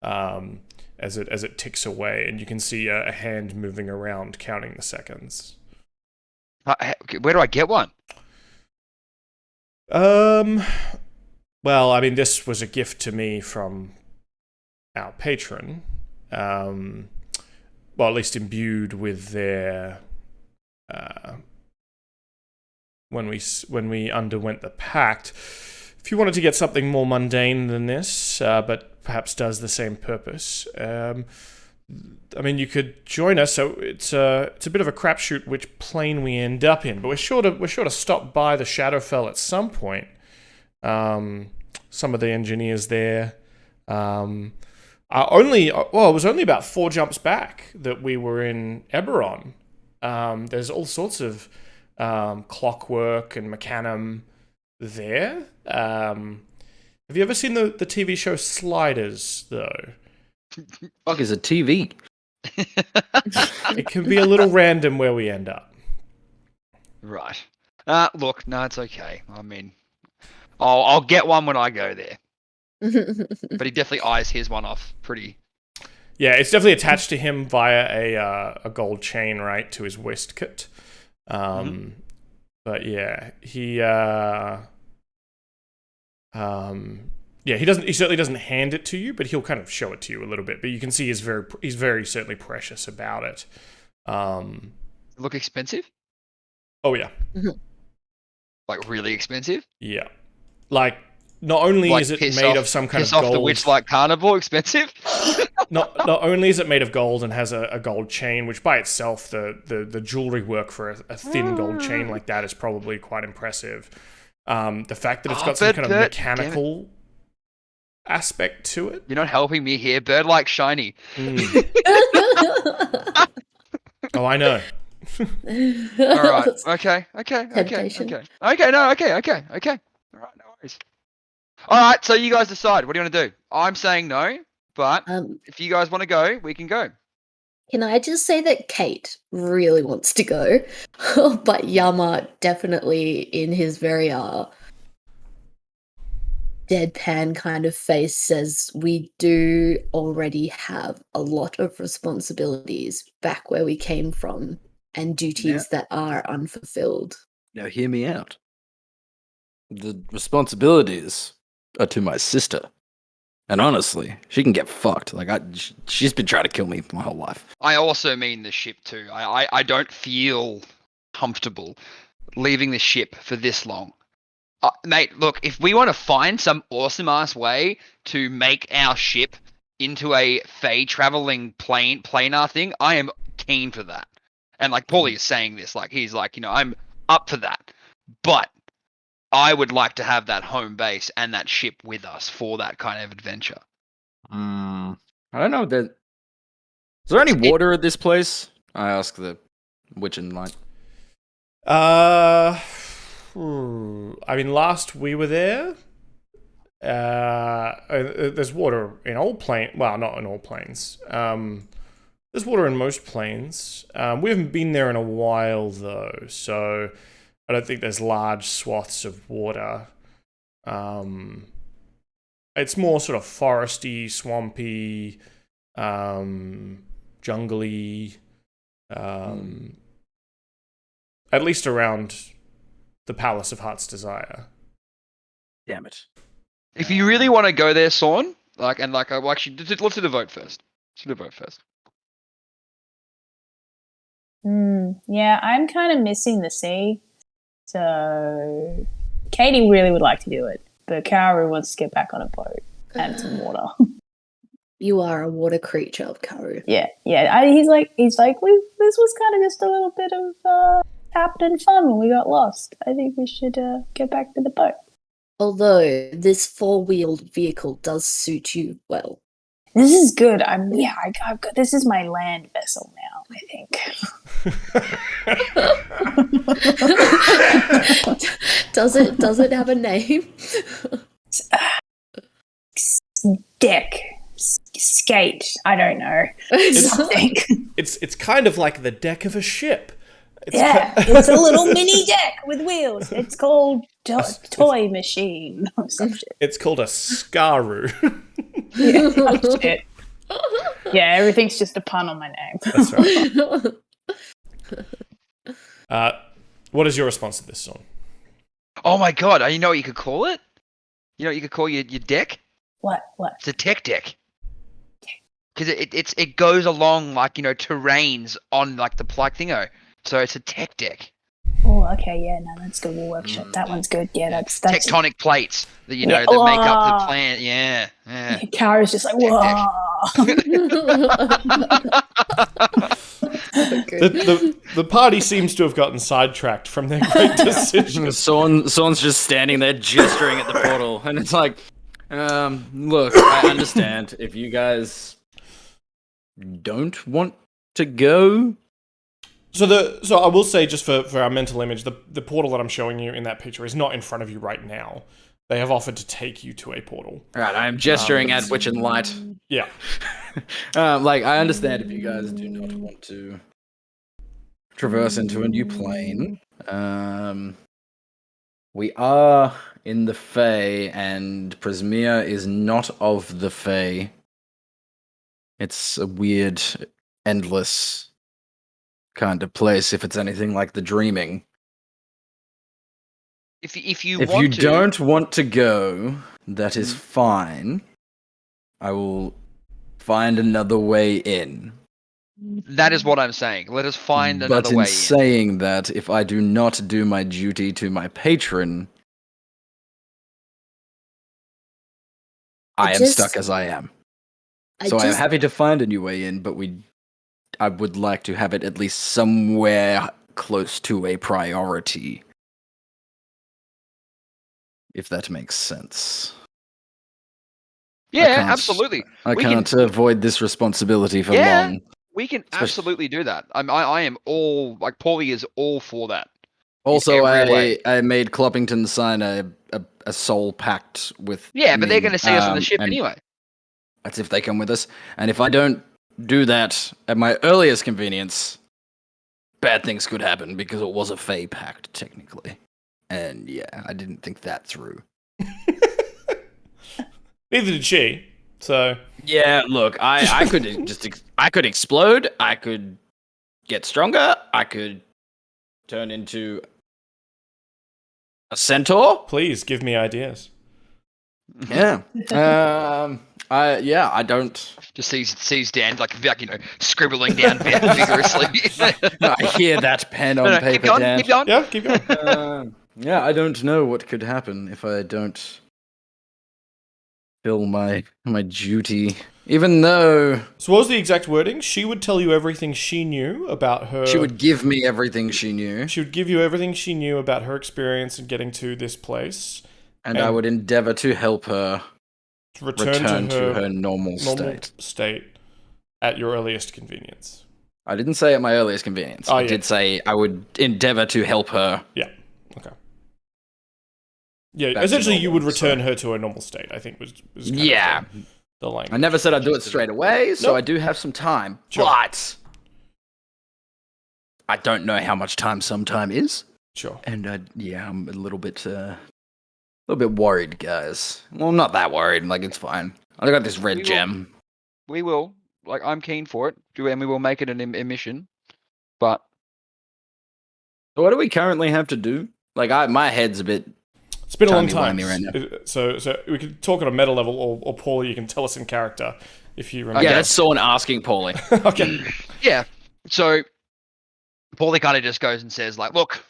as it ticks away, and you can see a hand moving around counting the seconds. Where do I get one? Well, I mean, this was a gift to me from our patron. Well, at least imbued with their when we underwent the pact. If you wanted to get something more mundane than this, but perhaps does the same purpose, I mean, you could join us. So it's a bit of a crapshoot which plane we end up in, but we're sure to stop by the Shadowfell at some point. Some of the engineers there. It was only about 4 jumps back that we were in Eberron. There's all sorts of clockwork and mechanism there. Have you ever seen the TV show Sliders, though? Fuck is a TV? It can be a little random where we end up. Right. Look, no, it's okay. I mean, I'll get one when I go there. But he definitely eyes his one off pretty. Yeah, it's definitely attached to him via a gold chain, right, to his waistcoat. But yeah, he he certainly doesn't hand it to you, but he'll kind of show it to you a little bit. But you can see he's very certainly precious about it. Look expensive? Oh yeah. Like really expensive? Yeah. Like not only is it made of some kind of gold. Piss off the Witchlight Carnival expensive? not only is it made of gold and has a gold chain, which by itself the jewelry work for a thin gold chain like that is probably quite impressive. The fact that it's got some kind of mechanical aspect to it. You're not helping me here. Bird like shiny. Oh, I know. All right. Okay. All right. No worries. All right. So you guys decide. What do you want to do? I'm saying no, but if you guys want to go, we can go. Can I just say that Cait really wants to go, but Yama definitely in his very deadpan kind of face says we do already have a lot of responsibilities back where we came from and duties that are unfulfilled. Now hear me out. The responsibilities are to my sister. And honestly, she can get fucked. Like she's been trying to kill me my whole life. I also mean the ship too. I don't feel comfortable leaving the ship for this long. Mate, look, if we want to find some awesome-ass way to make our ship into a Fae-traveling planar thing, I am keen for that. And, like, Pauly is saying this, like, he's like, I'm up for that. But I would like to have that home base and that ship with us for that kind of adventure. I don't know. Is there any water at this place? I ask the witch in light. I mean, last we were there, there's water in all plains. Well, not in all plains. There's water in most plains. We haven't been there in a while, though, so I don't think there's large swaths of water. It's more sort of foresty, swampy, jungly, at least around the Palace of Heart's Desire. Damn it. If you really want to go there, Sorn, let's do the vote first. Yeah, I'm kind of missing the sea. So Katie really would like to do it, but Karu wants to get back on a boat and some water. You are a water creature, Karu. Yeah. He's like, this was kind of just a little bit of happening fun when we got lost. I think we should get back to the boat. Although this four-wheeled vehicle does suit you well. This is good. This is my land vessel now, I think. Does it have a name? Deck. Skate. I don't know. It's kind of like the deck of a ship. It's a little mini deck with wheels. It's called Toy Machine or some shit. It's called a Skaru. Shit. Yeah, everything's just a pun on my name. That's right. What is your response to this song? Oh my god, you know what you could call it? You know what you could call your deck? What? It's a tech deck. Because it goes along terrains on the thingo. So it's a tech deck. Oh, okay, yeah, no, that's good. We'll workshop. That one's good. Yeah, that's tectonic plates that that make up the plant. Yeah. Karu's just like, whoa. The party seems to have gotten sidetracked from their great decision. Sorn's just standing there gesturing at the portal, and it's like, look, I understand if you guys don't want to go. So I will say, just for our mental image, the portal that I'm showing you in that picture is not in front of you right now. They have offered to take you to a portal. Right, I am gesturing at Witch and Light. Yeah. I understand if you guys do not want to traverse into a new plane. We are in the Fae, and Prismea is not of the Fae. It's a weird, endless kind of place, if it's anything like the Dreaming. If you don't want to go, that is fine. I will find another way in. That is what I'm saying. Let us find another But in way in. saying that, if I do not do my duty to my patron, I am stuck as I am. So I'm happy to find a new way in, but I would like to have it at least somewhere close to a priority. If that makes sense. Yeah, absolutely. I can't avoid this responsibility for long. We can absolutely do that. I am all, like, Pauly is all for that. Also, I made Cloppington sign a soul pact with but they're going to see us on the ship anyway. That's if they come with us. And if I don't do that at my earliest convenience, bad things could happen, because it was a Fae pact, technically. And yeah, I didn't think that through. Neither did she. So yeah, look, I could explode. I could get stronger. I could turn into a centaur. Please give me ideas. Yeah. I don't. Just sees Dan like scribbling down vigorously. I hear that pen on paper, Dan. Keep going. Yeah, keep going. Yeah, I don't know what could happen if I don't fill my duty. Even though... So what was the exact wording? She would tell you everything she knew about her... She would give me everything she knew. She would give you everything she knew about her experience in getting to this place. And I would endeavor to help her return to her normal state at your earliest convenience. I didn't say at my earliest convenience. I did say I would endeavor to help her. Yeah. Okay. Yeah, essentially you would return her to her normal state, I think was kind of the language. I never said I'd do it straight away, so I do have some time. Sure. But I don't know how much time some time is. Sure. And I'm a little bit worried, guys. Well, not that worried. Like, it's fine. I got this red gem. We will. Like, I'm keen for it, and we will make it an mission. But so what do we currently have to do? Like, my head's a bit. It's been a long time. Right now. So we can talk on a meta level, or Pauly, you can tell us in character if you remember. Yeah, that's Sorn asking Pauly. Okay. Yeah. So Pauly kind of just goes and says, like, look,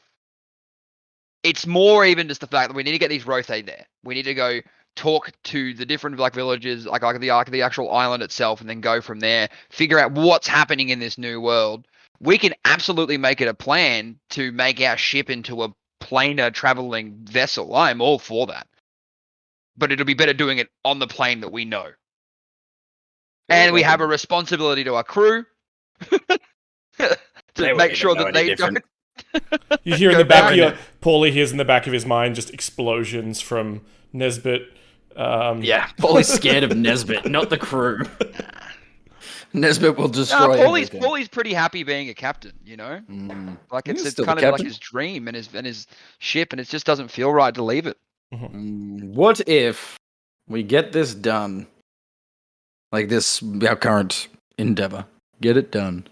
it's more even just the fact that we need to get these Rothe there. We need to go talk to the different villages, like the actual island itself, and then go from there. Figure out what's happening in this new world. We can absolutely make it a plan to make our ship into a planar traveling vessel. I'm all for that, but it'll be better doing it on the plane that we know, and we have a responsibility to our crew to make sure that they don't. You hear in the back of your Pauly hears in the back of his mind just explosions from Nesbit. Pauly's scared of Nesbit, not the crew. Nesbit will destroy everything. Pauly's pretty happy being a captain, you know? Like it's kind of like his dream and his ship, and it just doesn't feel right to leave it. What if we get this done? Like this, our current endeavor. Get it done.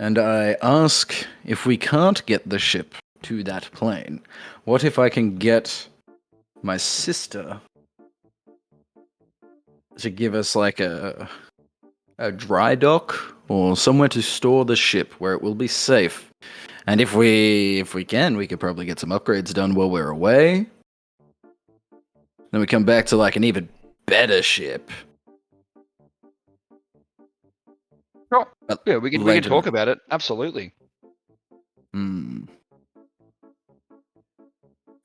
And I ask if we can't get the ship to that plane, what if I can get my sister to give us like a dry dock or somewhere to store the ship where it will be safe? And if we can, we could probably get some upgrades done while we're away. Then we come back to like an even better ship. Oh, yeah, we can talk about it. Absolutely.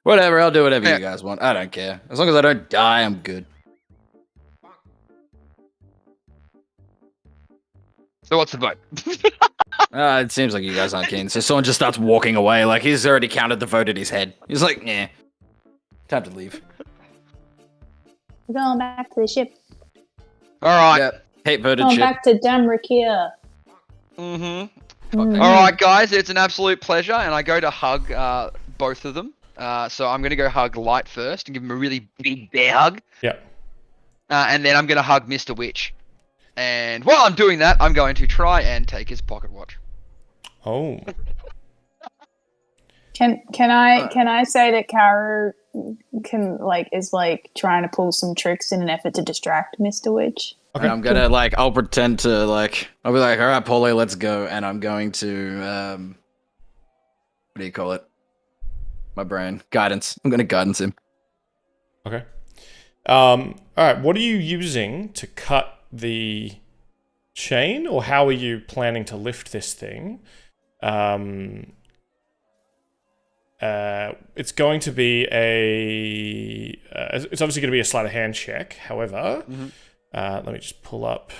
Whatever, I'll do whatever you guys want. I don't care. As long as I don't die, I'm good. So what's the vote? It seems like you guys aren't keen. So Sorn just starts walking away. Like, he's already counted the vote in his head. He's like, yeah, time to leave. We're going back to the ship. All right. Yep. Cait voted Going ship. back to Damrakia. Mm-hmm. All right, guys, it's an absolute pleasure, and I go to hug both of them. So I'm going to go hug Light first and give him a really big bear hug. Yeah. And then I'm going to hug Mr. Witch. And while I'm doing that, I'm going to try and take his pocket watch. Oh. Can I say that Karu is trying to pull some tricks in an effort to distract Mr. Witch? Okay. I'm gonna I'll pretend to I'll be like, all right, Pauly, let's go, and I'm going to what do you call it? My brain guidance. I'm gonna guidance him. Okay. All right. What are you using to cut the chain, or how are you planning to lift this thing? It's going to be it's obviously going to be a sleight of hand check. However, let me just pull up.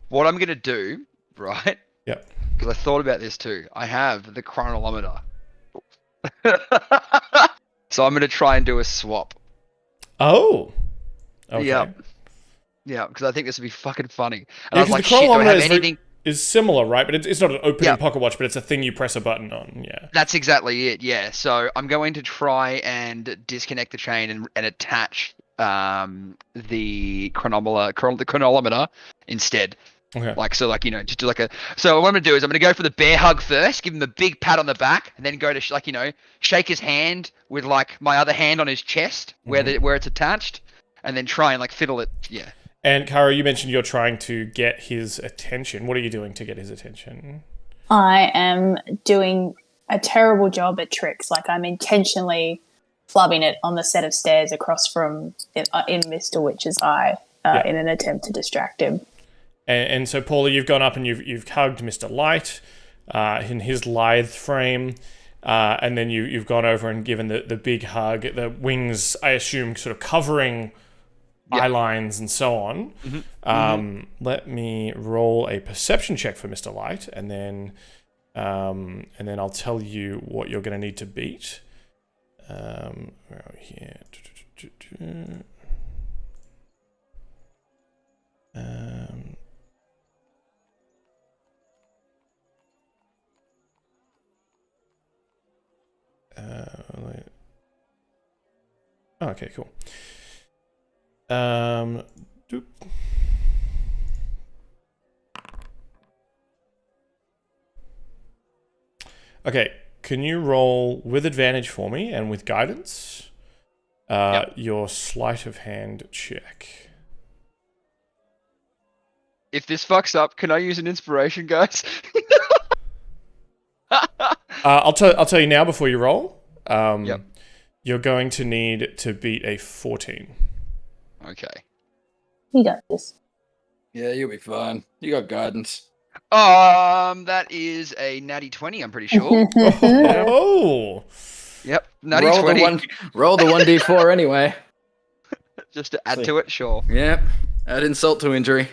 What I'm going to do, right? Yep. Because I thought about this too. I have the chronolometer. So I'm going to try and do a swap. Oh. Okay. Yeah, because I think this would be fucking funny. And Yeah, I was 'cause like, the shit, do I have chronometer anything? is similar, right? But it's not an opening Yeah. pocket watch, but it's a thing you press a button on. Yeah. That's exactly it, yeah. So I'm going to try and disconnect the chain and attach the chronometer instead. Okay. Just do like a. So what I'm gonna do is I'm gonna go for the bear hug first, give him a big pat on the back, and then go to shake his hand with my other hand on his chest where it's attached, and then try and fiddle it. Yeah. And Karu, you mentioned you're trying to get his attention. What are you doing to get his attention? I am doing a terrible job at tricks. I'm intentionally flubbing it on the set of stairs across from in Mr. Witch's eye in an attempt to distract him. And so, Pauly, you've gone up and you've hugged Mr. Light in his lithe frame, and then you've gone over and given the big hug. The wings, I assume, sort of covering eye lines and so on. Let me roll a perception check for Mr. Light, and then I'll tell you what you're going to need to beat. Where are we here? Okay, cool. Doop. Okay, can you roll with advantage for me and with guidance? Your sleight of hand check. If this fucks up, can I use an inspiration, guys? I'll tell you now before you roll. Yep. You're going to need to beat a 14. Okay. You got this. Yeah, you'll be fine. You got guidance. That is a natty 20, I'm pretty sure. Oh! Yep, natty Roll 20. Roll the 1d4 anyway. Just to add to it, sure. Yep. Add insult to injury.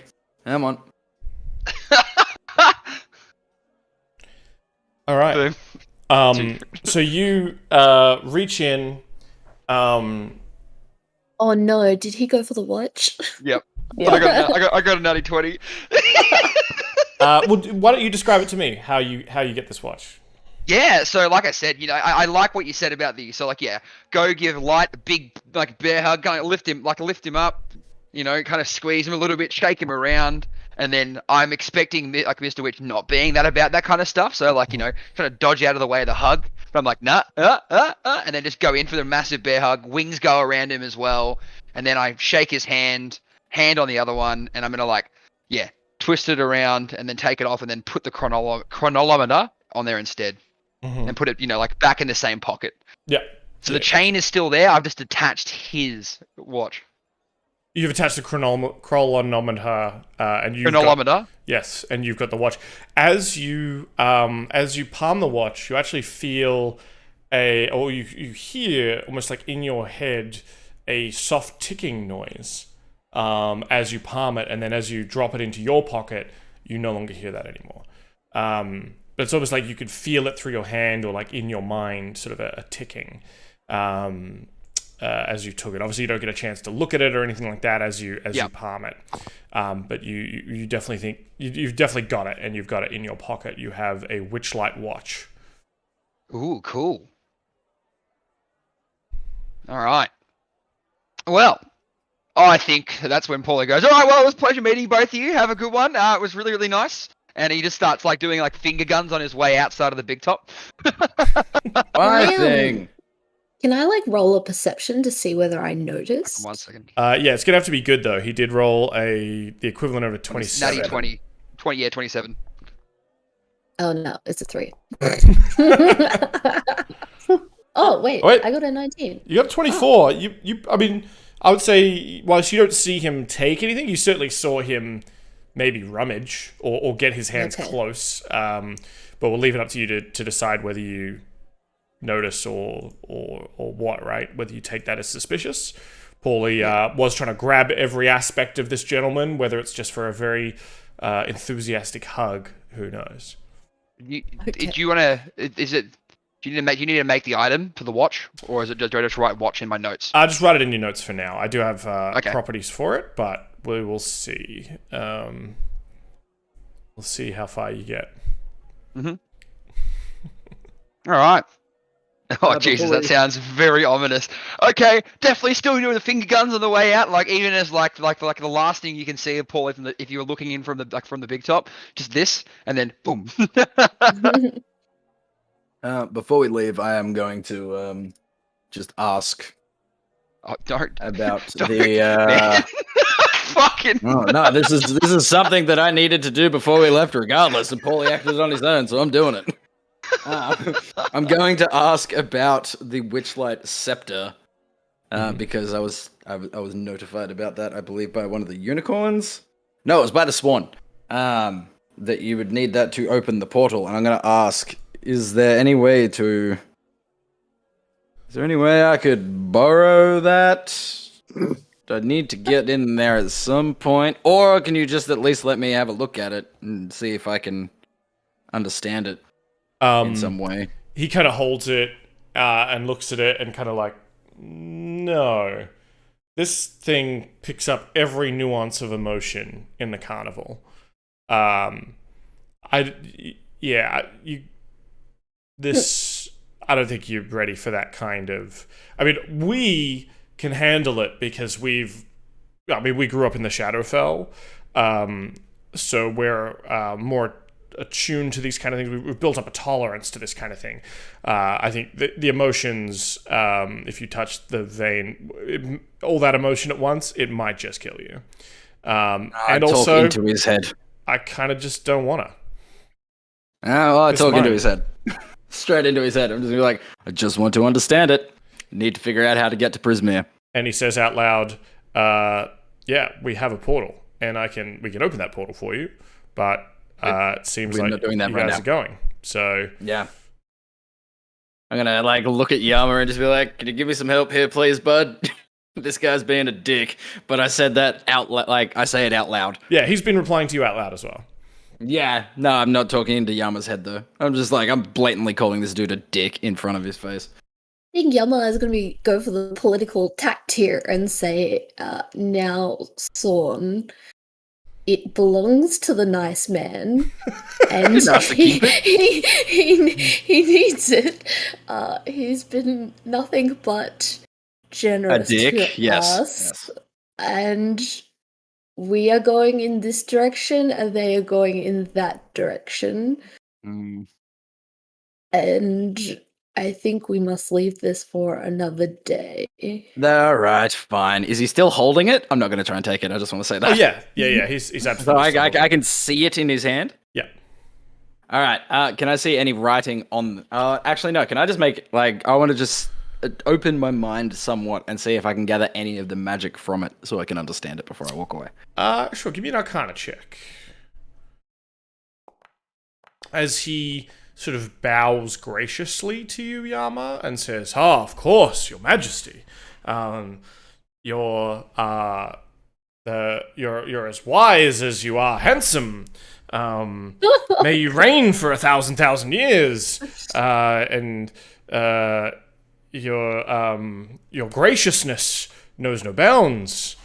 Come on. All right. So you reach in. Oh no, did he go for the watch? Yep. Yeah. I got a natty 20. Well, why don't you describe it to me? How you get this watch? Yeah, so like I said, I like what you said about so go give Light a big bear hug, kind of lift him up, kind of squeeze him a little bit, shake him around, and then I'm expecting Mr. Witch not being about that kind of stuff, so kind of dodge out of the way of the hug, but I'm like, nah, and then just go in for the massive bear hug, wings go around him as well, and then I shake his hand on the other one, and I'm gonna twist it around and then take it off and then put the chronometer on there instead. And put it, back in the same pocket. Yeah. So the chain is still there. I've just attached his watch. You've attached the chronometer, and you've Chronometer. Yes, and you've got the watch. As you palm the watch, you actually feel you hear almost like in your head a soft ticking noise as you palm it, and then as you drop it into your pocket, you no longer hear that anymore. but it's almost like you could feel it through your hand or like in your mind, sort of a ticking as you took it. Obviously, you don't get a chance to look at it or anything like that as you palm it. But you definitely think you've definitely got it, and you've got it in your pocket. You have a Witchlight watch. Ooh, cool. All right. Well, I think that's when Pauly goes, all right, well, it was a pleasure meeting both of you. Have a good one. It was really, really nice. And he just starts like doing like finger guns on his way outside of the big top. I think. Can I like roll a perception to see whether I noticed? 1 second. Yeah, it's gonna have to be good though. He did roll the equivalent of a 27. Natty 20, 27. Oh no, it's a 3. Oh wait, I got a 19. You got 24. I mean, I would say, whilst you don't see him take anything, you certainly saw him maybe rummage or get his hands close. But we'll leave it up to you to decide whether you notice or what, right? Whether you take that as suspicious. Pauly was trying to grab every aspect of this gentleman, whether it's just for a very enthusiastic hug. Who knows? Do you want to? Is it? Do you need to make the item for the watch, or is it just, do I just write watch in my notes? I'll just write it in your notes for now. I do have properties for it, but we will see. We'll see how far you get. Mm-hmm. All right. Oh, Jesus, that sounds very ominous. Okay, definitely still doing the finger guns on the way out. Like even as like the last thing you can see of Pauly from if you were looking in from the big top, just this, and then boom. Before we leave, I am going to just ask about the fucking. Oh, no, this is something that I needed to do before we left, regardless. And Pauly acted on his own, so I'm doing it. I'm going to ask about the Witchlight Scepter because I was notified about that, I believe, by one of the unicorns. No, it was by the Swan. That you would need that to open the portal, and I'm going to ask. Is there any way I could borrow that? Do I need to get in there at some point? Or can you just at least let me have a look at it and see if I can understand it in some way? He kind of holds it and looks at it and kind of like, no. This thing picks up every nuance of emotion in the carnival. I don't think you're ready for that kind of... I mean, we can handle it because we grew up in the Shadowfell, so we're more attuned to these kind of things. We've built up a tolerance to this kind of thing. I think the emotions, if you touch the vein, all that emotion at once, it might just kill you. And also, into his head. I kind of just don't want to. I talk into his head. Straight into his head. I'm just gonna be like, I just want to understand it. Need to figure out how to get to Prismere. And he says out loud, yeah, we have a portal, and we can open that portal for you, but it seems like you guys are going. So yeah. I'm gonna look at Yama and just be like, can you give me some help here, please, bud? This guy's being a dick. But I said that I say it out loud. Yeah, he's been replying to you out loud as well. Yeah, no, I'm not talking into Yama's head, though. I'm just I'm blatantly calling this dude a dick in front of his face. I think Yama is going to go for the political tact here and say, now, Sorn, it belongs to the nice man, and he needs it. He's been nothing but generous to us, and... we are going in this direction, and they are going in that direction. Mm. And I think we must leave this for another day. All right, fine. Is he still holding it? I'm not going to try and take it. I just want to say that. Oh, yeah. He's absolutely. So I can see it in his hand? Yeah. All right. Can I see any writing on... actually, no. Can I just make... I want to just... open my mind somewhat and see if I can gather any of the magic from it so I can understand it before I walk away. Sure, give me an Arcana check. As he sort of bows graciously to you, Yama, and says, of course, your majesty. You're as wise as you are handsome. May you reign for 1,000 years, and your graciousness knows no bounds.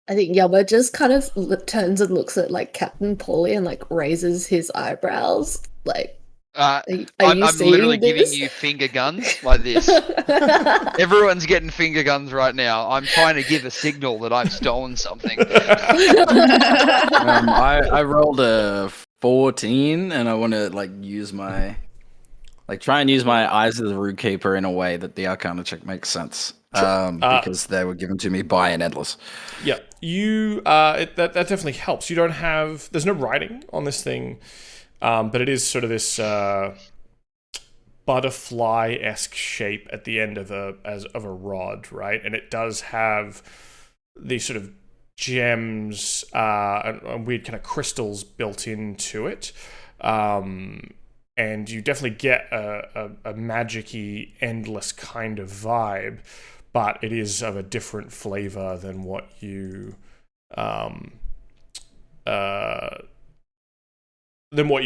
I think Yama just kind of turns and looks at like Captain Pauly and like raises his eyebrows. Like, are you I'm seeing literally this? giving you finger guns like this. Everyone's getting finger guns right now. I'm trying to give a signal that I've stolen something. I rolled a 14, and I want to try and use my Eyes of the Root Keeper in a way that the Arcana check makes sense. Because they were given to me by an Endless. Yeah, that definitely helps. You don't have, there's no writing on this thing, but it is sort of this butterfly-esque shape at the end of a rod, right? And it does have these sort of gems and weird kind of crystals built into it. And you definitely get a magic-y, endless kind of vibe, but it is of a different flavor than what you're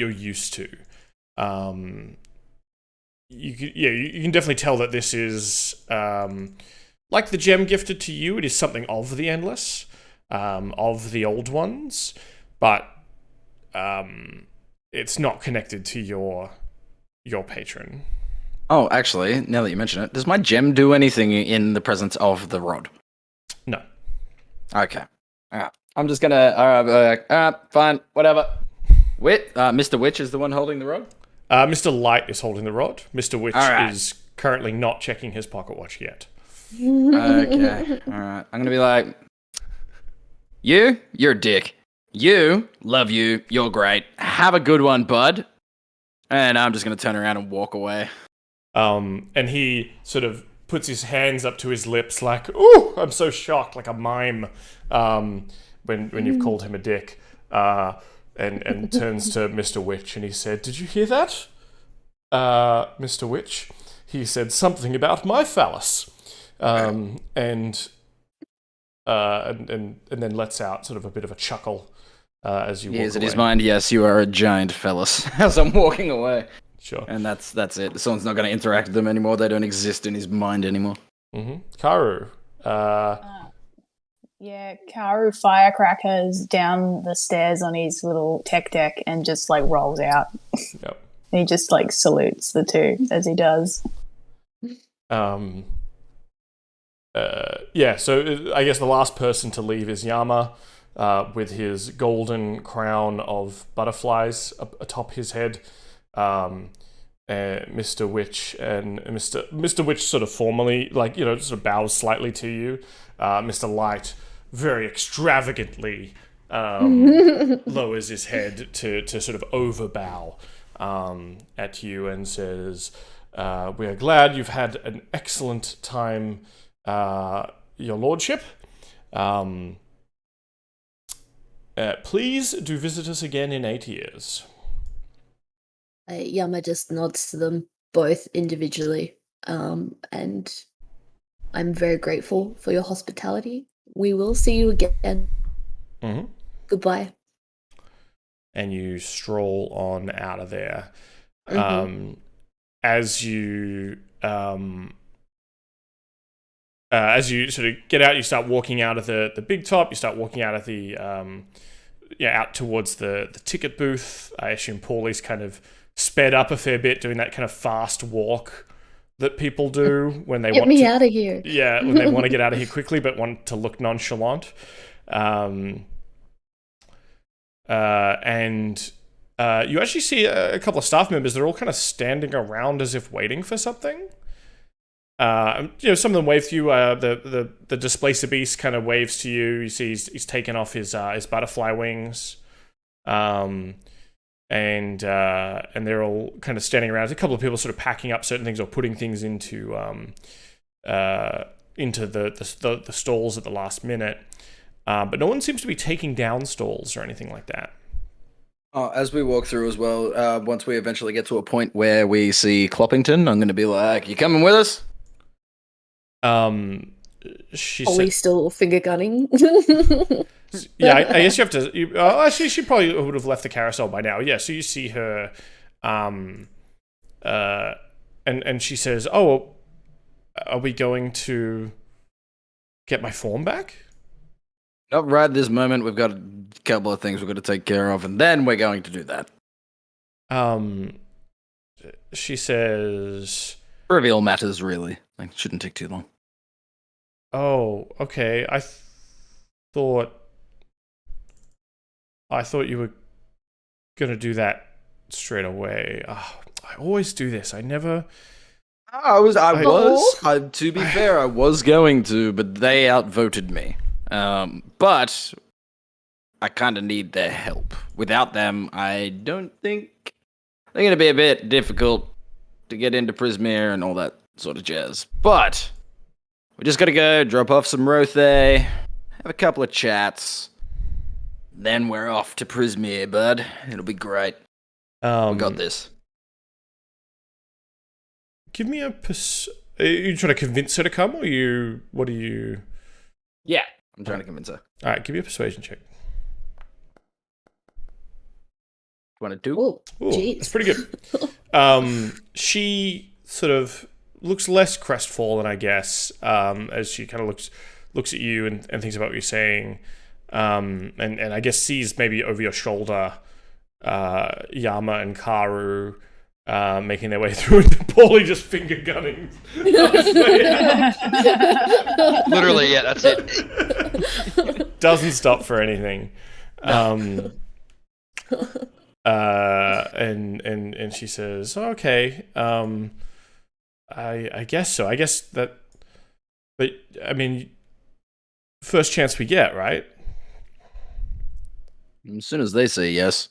used to. You can definitely tell that this is like the gem gifted to you. It is something of the endless, of the old ones, but it's not connected to your patron. Oh, actually, now that you mention it, does my gem do anything in the presence of the rod? No. Okay. Alright. I'm just gonna fine, whatever. Mr. Witch is the one holding the rod? Mr. Light is holding the rod. Mr. Witch Alright. is currently not checking his pocket watch yet. Okay. Alright. I'm gonna be like, you're a dick. You, love you, you're great. Have a good one, bud. And I'm just gonna turn around and walk away. And he sort of puts his hands up to his lips like, ooh, I'm so shocked, like a mime, when you've called him a dick, and turns to Mr. Witch and he said, did you hear that? Mr. Witch? He said something about my phallus. And then lets out sort of a bit of a chuckle as you walk away. In his mind, yes, you are a giant phallus, as I'm walking away. Sure. And that's it. Someone's not going to interact with them anymore. They don't exist in his mind anymore. Mm-hmm. Karu. Yeah, Karu firecrackers down the stairs on his little tech deck and just like rolls out. Yep. He just like salutes the two as he does. So I guess the last person to leave is Yama, with his golden crown of butterflies atop his head. Mr. Witch and Mr. Witch sort of formally, sort of bows slightly to you. Mr. Light very extravagantly lowers his head to sort of overbow at you and says, we are glad you've had an excellent time, your lordship. Please do visit us again in 8 years. Yama just nods to them both individually, and I'm very grateful for your hospitality. We will see you again. Mm-hmm. Goodbye. And you stroll on out of there. Mm-hmm. As you sort of get out, you start walking out of the big top. You start walking out of the out towards the ticket booth. I assume Pauly's kind of sped up a fair bit, doing that kind of fast walk that people do when they Get me out of here. Yeah, when they want to get out of here quickly but want to look nonchalant. And you actually see a couple of staff members. They're all kind of standing around as if waiting for something. Some of them wave to you. The Displacer Beast kind of waves to you. You see he's taken off his butterfly wings. And they're all kind of standing around. There's a couple of people sort of packing up certain things or putting things into the stalls at the last minute. But no one seems to be taking down stalls or anything like that. As we walk through as well, once we eventually get to a point where we see Cloppington, I'm going to be like, you coming with us? she Pauly said, still finger gunning. yeah, I guess you have to. Actually, she probably would have left the carousel by now. Yeah, so you see her, and she says, "Oh, are we going to get my form back?" Not right this moment. We've got a couple of things we've got to take care of, and then we're going to do that. She says, Trivial matters, really. Like, it shouldn't take too long. "Oh, okay. I thought you were gonna do that straight away. Oh, I always do this. I never." To be fair, I was going to, but they outvoted me. But I kind of need their help. Without them, I don't think they're going to be a bit difficult to get into Prismere and all that sort of jazz. But we just got to go drop off some Rothe, have a couple of chats, then we're off to Prismere, bud. It'll be great. We got this. Give me a are you trying to convince her to come, or what are you... Yeah, I'm trying to convince her. Alright, give me a persuasion check. Want to do? Oh, Ooh, jeez. that's pretty good. She sort of looks less crestfallen, I guess, as she kind of looks at you and thinks about what you're saying, and I guess sees maybe over your shoulder Yama and Karu making their way through, and Pauly just finger gunning. Literally, yeah, that's it. Doesn't stop for anything. And she says, "Okay, I guess so. I guess that, but I mean, first chance we get, right?" As soon as they say yes.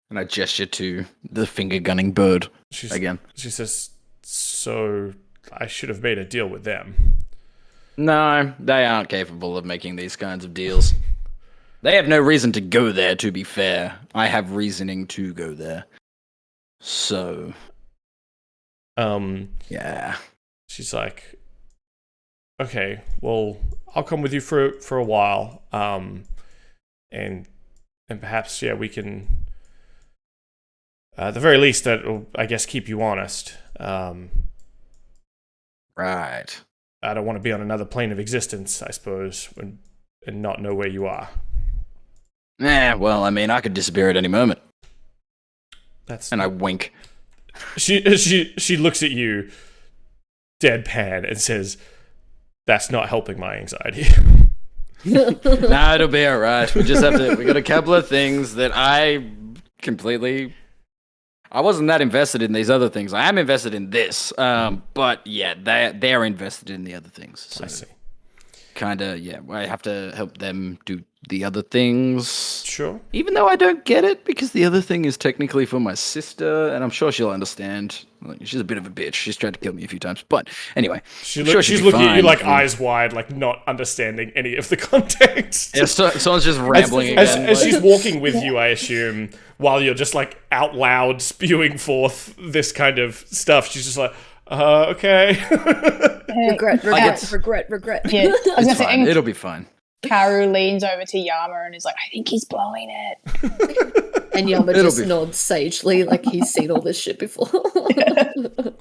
And I gesture to the finger gunning bird again. She says, "So I should have made a deal with them." No, they aren't capable of making these kinds of deals. They have no reason to go there, to be fair. I have reasoning to go there. So... yeah. She's like, "Okay, well, I'll come with you for a while. And perhaps, yeah, we can... at the very least, that'll, I guess, keep you honest. Right. I don't want to be on another plane of existence, I suppose, and not know where you are." Well, I mean, I could disappear at any moment. And I wink. She looks at you, deadpan, and says, "That's not helping my anxiety." Nah, it'll be alright. We just have to... We got a couple of things that I wasn't that invested in these other things. I am invested in this. But yeah, they're invested in the other things. So I see. Kinda, yeah. I have to help them do the other things. Sure. Even though I don't get it, because the other thing is technically for my sister, and I'm sure she'll understand. Like, she's a bit of a bitch. She's tried to kill me a few times. But anyway. She's looking at you like eyes wide, like not understanding any of the context. Yeah, someone's just rambling again. As she's walking with you, I assume, while you're just like out loud spewing forth this kind of stuff, she's just like, okay. Regret. Yeah, I was gonna say, and It'll be fine. Karu leans over to Yama and is like, "I think he's blowing it." And Yama just nods sagely, like he's seen all this shit before.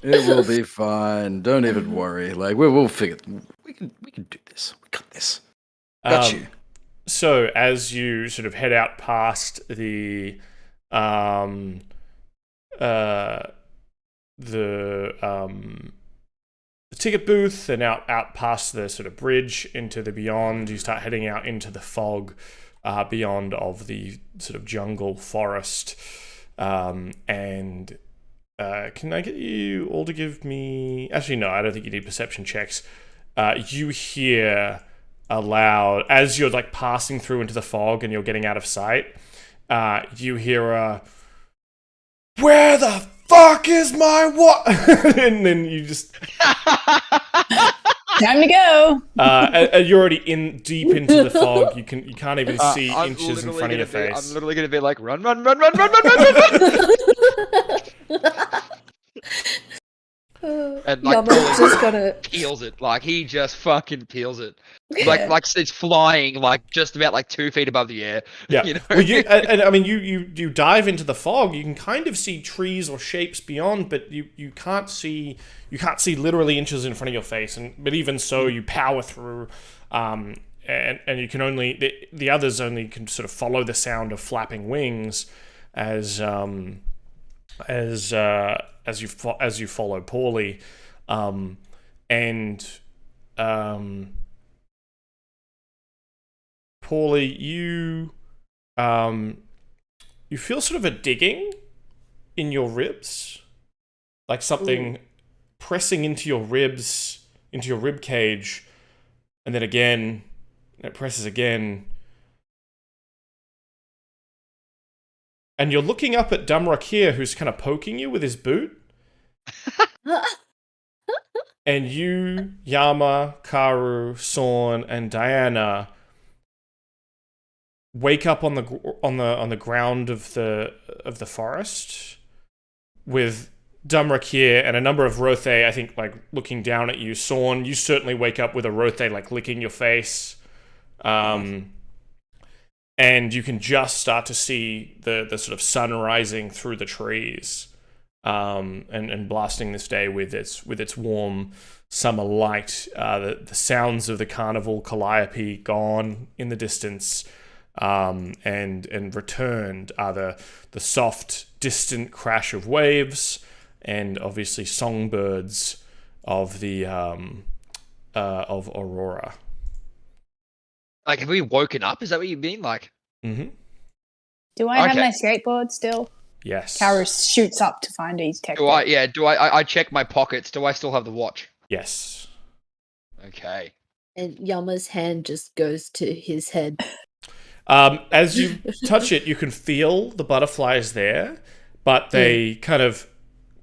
It will be fine. Don't even worry. Like we'll figure. We can do this. We got this. Got you. So as you sort of head out past the ticket booth and out past the sort of bridge into the Beyond, you start heading out into the fog beyond of the sort of jungle forest. And can I get you all to give me... Actually, no, I don't think you need perception checks. You hear aloud, as you're like passing through into the fog and you're getting out of sight, you hear a... "Where the fuck is my what?" And then you just... Time to go. And you're already deep into the fog. You can't even see inches in front of your face. I'm literally gonna be like, run, run, run, run, run, run, run, run, run. And like Yama's Pauly just gonna. peels it. Like he just fucking peels it. Yeah. Like it's flying like just about like 2 feet above the air. Yeah. You know? Well, and I mean, you dive into the fog. You can kind of see trees or shapes beyond, but you can't see literally inches in front of your face. But even so, you power through. And you can only the others only can sort of follow the sound of flapping wings as you follow Pauly, Pauly, you feel sort of a digging in your ribs, like something pressing into your ribs, into your rib cage, and then again, it presses again. And you're looking up at Dumrakir, who's kind of poking you with his boot. And you, Yama, Karu, Sorn, and Diana wake up on the ground of the forest with Dumrakir and a number of Rothe, I think, like looking down at you. Sorn, you certainly wake up with a Rothe like licking your face. And you can just start to see the sort of sun rising through the trees, and blasting this day with its warm summer light. The sounds of the carnival calliope gone in the distance, and returned are the soft, distant crash of waves, and obviously songbirds of the of Aurora. Like, have we woken up? Is that what you mean? Like, Mm-hmm. Do I have Okay. my skateboard still? Yes. Karu shoots up to find his tech. I check my pockets. Do I still have the watch? Yes. Okay. And Yama's hand just goes to his head. As you touch it, you can feel the butterflies there, but they kind of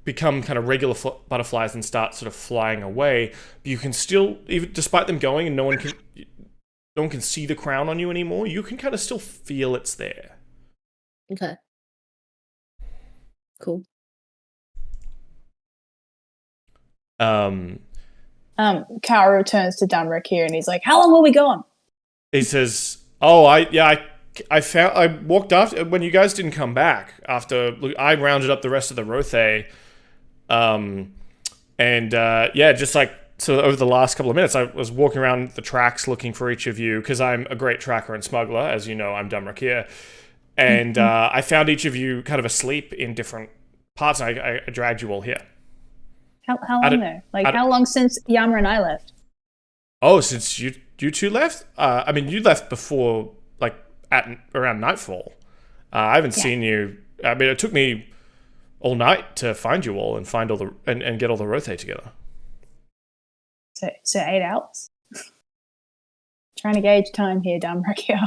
become kind of regular butterflies and start sort of flying away. But you can still, even despite them going, and no one can see the crown on you anymore. You can kind of still feel it's there. Okay. Cool. Karu turns to Dumrakir and he's like, "How long will we go on?" He says, "Oh, I walked after when you guys didn't come back. After I rounded up the rest of the Rothe, just like." So over the last couple of minutes, I was walking around the tracks looking for each of you, because I'm a great tracker and smuggler. As you know, I'm Dumrakir. And I found each of you kind of asleep in different parts, and I dragged you all here. How long though? Like, how long since Yama and I left? Oh, since you two left? I mean, you left before, like, around nightfall. I haven't seen you. I mean, it took me all night to find you all and find all and get all the Rothe together. So 8 hours? Trying to gauge time here, Dumrakir.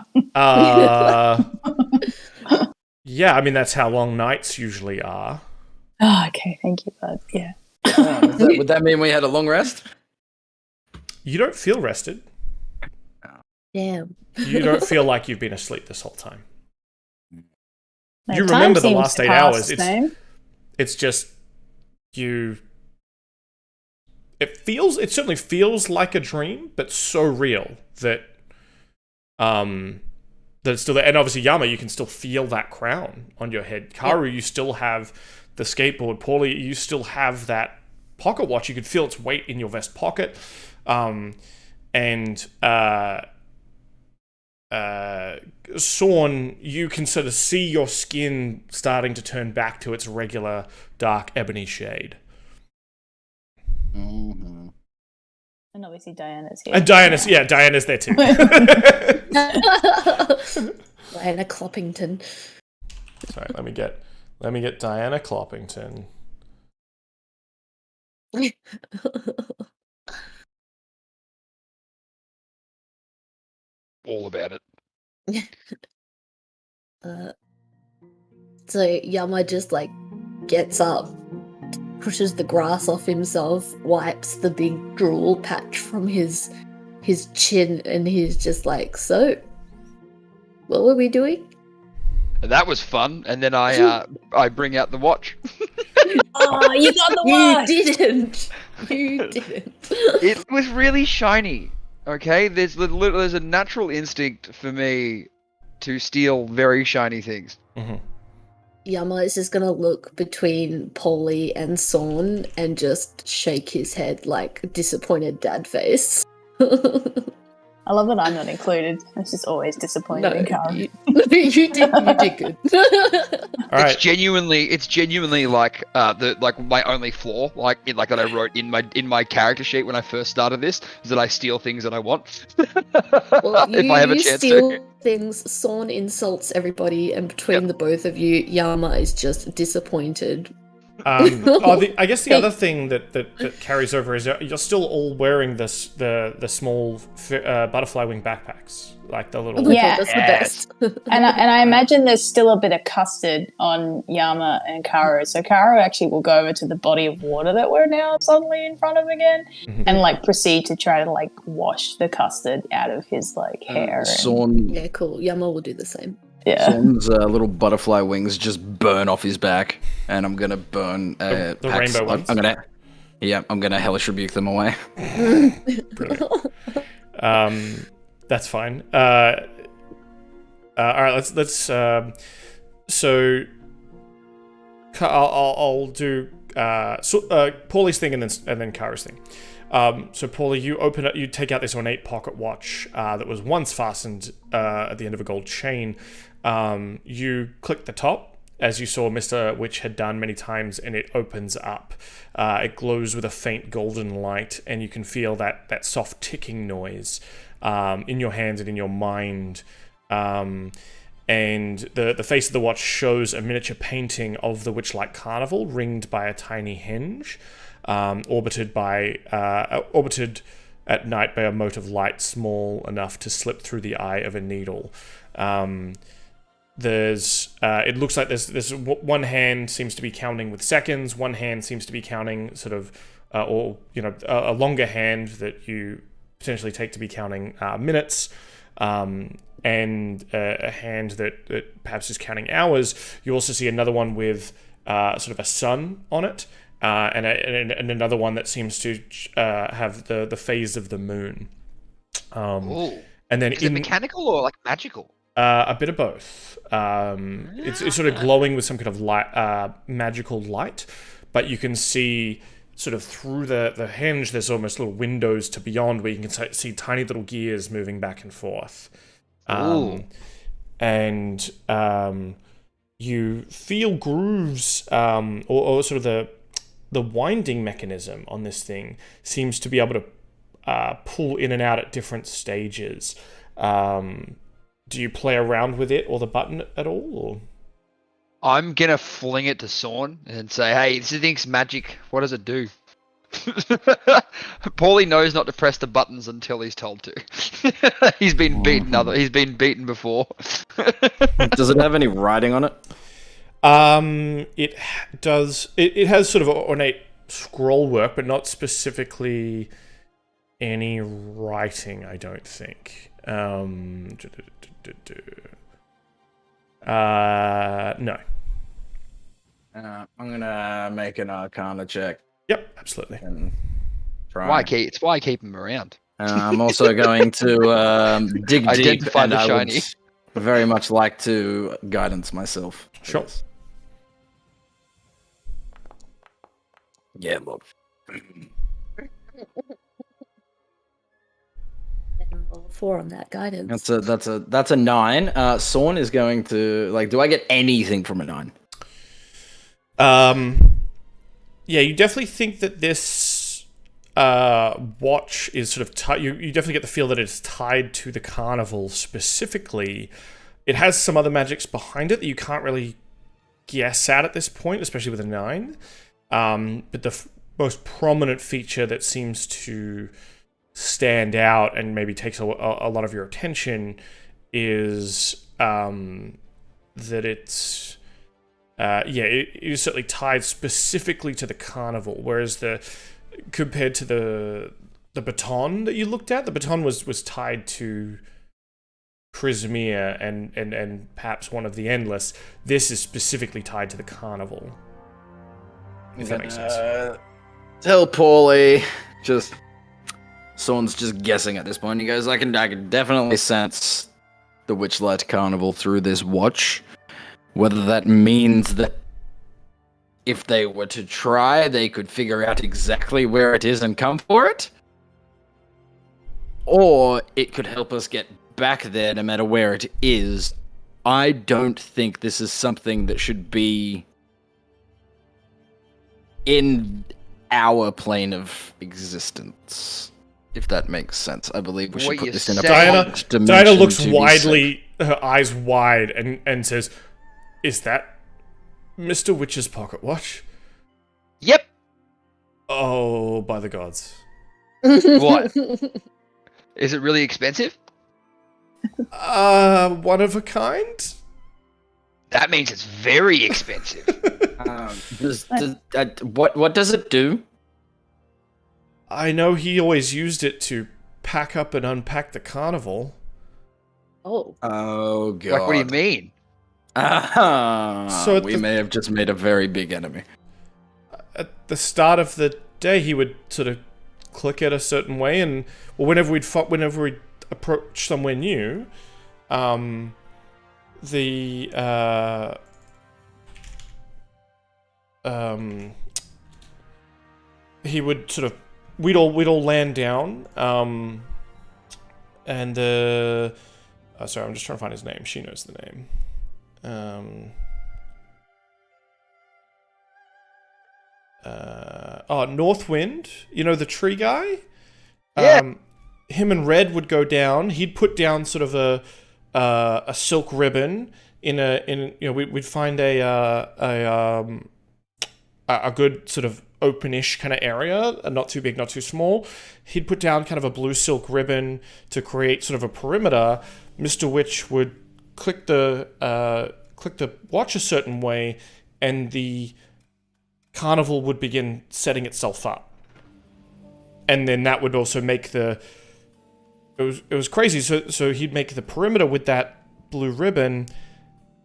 Yeah, I mean, that's how long nights usually are. Oh, okay, thank you, bud. Yeah. Would that mean we had a long rest? You don't feel rested. Damn. You don't feel like you've been asleep this whole time. Like, You time remember the seems last to 8 pass hours. the same. It's just you. It certainly feels like a dream, but so real that it's still there. And obviously, Yama, you can still feel that crown on your head. Karu, you still have the skateboard. Pauly, you still have that pocket watch. You could feel its weight in your vest pocket. Sorn, you can sort of see your skin starting to turn back to its regular dark ebony shade. Mm-hmm. And obviously Diana's here. And Diana's there too. Diana Cloppington. Sorry, let me get Diana Cloppington. All about it. So Yama just like gets up, pushes the grass off himself, wipes the big drool patch from his chin, and he's just like, "So, what were we doing?" That was fun. And then I bring out the watch. Oh, you got the You worst. didn't. You didn't. It was really shiny. Okay, there's a natural instinct for me to steal very shiny things. Yama is just gonna look between Pauly and Sorn and just shake his head like disappointed dad face. I love that I'm not included. It's just always disappointed in Karu. you did good. All right. It's genuinely like my only flaw, like that I wrote in my character sheet when I first started this, is that I steal things that I want. Well, if I have a you chance steal to. things. Sorn insults everybody, and between the both of you, Yama is just disappointed. I guess the other thing that carries over is you're still all wearing the small butterfly wing backpacks, like the little. Oh my Yeah. God, that's the best. And I imagine there's still a bit of custard on Yama and Karu. So Karu actually will go over to the body of water that we're now suddenly in front of again, and like proceed to try to like wash the custard out of his like hair. Sorn, Yeah, cool. Yama will do the same. Yeah. Sorn's little butterfly wings just burn off his back, and I'm gonna burn The packs. rainbow ones? I'm gonna hellish rebuke them away. Brilliant. That's fine. All right, let's. So, I'll do Pauly's thing and then Karu's thing. So Pauly, you take out this ornate pocket watch that was once fastened at the end of a gold chain. You click the top, as you saw Mr. Witch had done many times, and it opens up. It glows with a faint golden light, and you can feel that soft ticking noise in your hands and in your mind. And the face of the watch shows a miniature painting of the Witchlight Carnival, ringed by a tiny henge, orbited at night by a mote of light small enough to slip through the eye of a needle. It looks like there's one hand seems to be counting with seconds, one hand seems to be counting sort of, a longer hand that you potentially take to be counting minutes, and a hand that perhaps is counting hours. You also see another one with sort of a sun on it, and another one that seems to have the phase of the moon. Ooh. And then Is it mechanical or like magical? A bit of both. It's sort of glowing with some kind of light, magical light, but you can see sort of through the hinge. There's almost little windows to beyond where you can see tiny little gears moving back and forth. And you feel grooves, or sort of the winding mechanism on this thing seems to be able to pull in and out at different stages. Do you play around with it or the button at all? Or? I'm gonna fling it to Sorn and say, "Hey, this thing's magic. What does it do?" Pauly knows not to press the buttons until he's told to. He's been beaten. He's been beaten before. Does it have any writing on it? It does. It has sort of ornate scroll work, but not specifically any writing. I don't think. No. I'm gonna make an Arcana check. Yep, absolutely. And try. It's why I keep him around. I'm also going to dig deep, Identify and the I shiny. would very much like to guidance myself. Sure. Yeah, look. Four on that guidance. That's a 9. Sorn is going to do I get anything from a 9? Yeah, you definitely think that this watch is sort of tied. You definitely get the feel that it's tied to the carnival specifically. It has some other magics behind it that you can't really guess at this point, especially with a 9. But the most prominent feature that seems to stand out and maybe takes a lot of your attention is that it's it is certainly tied specifically to the carnival, whereas compared to the baton that you looked at, the baton was tied to Prismere and perhaps one of the Endless. This is specifically tied to the carnival. if that makes sense. Tell Pauly, just Sorn's just guessing at this point. He goes, I can definitely sense the Witchlight Carnival through this watch. Whether that means that if they were to try, they could figure out exactly where it is and come for it. Or it could help us get back there no matter where it is. I don't think this is something that should be in our plane of existence. If that makes sense. I believe we should What put you this in a Diana, punch dimension Diana looks to be widely, her eyes wide, and says, "Is that Mr. Witch's pocket watch?" Yep. Oh, by the gods. What? Is it really expensive? One of a kind? That means it's very expensive. What does it do? I know he always used it to pack up and unpack the carnival. Oh. Oh god. Like, what do you mean? So we may have just made a very big enemy. At the start of the day, he would sort of click it a certain way, and whenever we'd approach somewhere new, he would sort of we'd all land down, and sorry, I'm just trying to find his name. She knows the name. Northwind, you know, the tree guy? Yeah. Him and Red would go down. He'd put down sort of a silk ribbon we'd find a good sort of openish kind of area, not too big, not too small. He'd put down kind of a blue silk ribbon to create sort of a perimeter. Mr. Witch would click the watch a certain way, and the carnival would begin setting itself up. And then that would also make it was crazy. So he'd make the perimeter with that blue ribbon,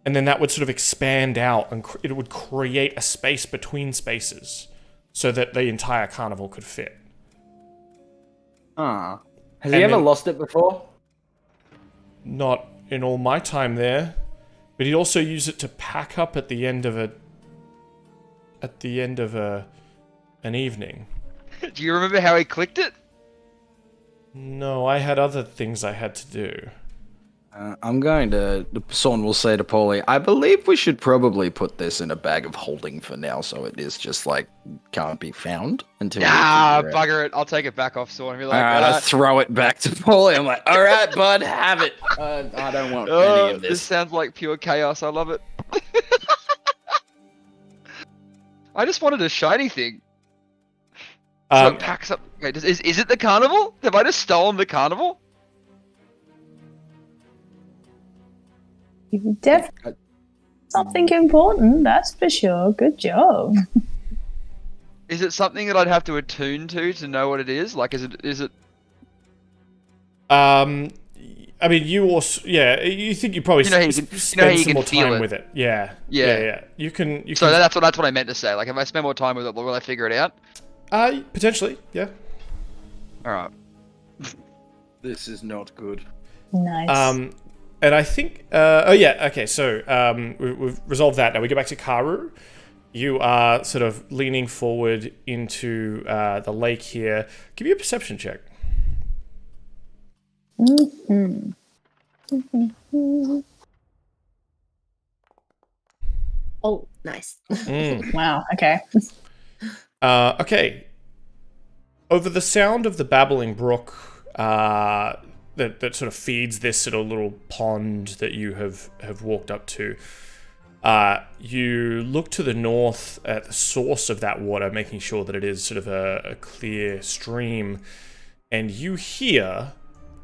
and then that would sort of expand out, and it would create a space between spaces so that the entire carnival could fit. Has And he ever then- lost it before? Not in all my time there, but he'd also use it to pack up at the end of an evening. Do you remember how he clicked it? No, I had other things I had to do. I'm going to... Sorn will say to Pauly, I believe we should probably put this in a bag of holding for now, so it is just, like, can't be found until we figure out. Bugger it. I'll take it back off Sorn and be like, I throw it back to Pauly. I'm like, alright, bud, have it. I don't want any of this this. sounds like pure chaos. I love it. I just wanted a shiny thing. So it packs up... Wait, is it the carnival? Have I just stolen the carnival? You definitely something important, that's for sure. Good job. Is it something that I'd have to attune to know what it is? Like, is it... I mean, you also, you think you probably how you spend can some more feel time it. with it. Yeah. You can. So that's what I meant to say. Like, if I spend more time with it, will I figure it out? Potentially, yeah. Alright. This is not good. Nice. And I think, okay, so we've resolved that. Now we go back to Karu. You are sort of leaning forward into the lake here. Give me a perception check. Oh, nice. Wow, okay. Okay. Over the sound of the babbling brook that sort of feeds this sort of little pond that you have walked up to, you look to the north at the source of that water, making sure that it is sort of a clear stream, and you hear,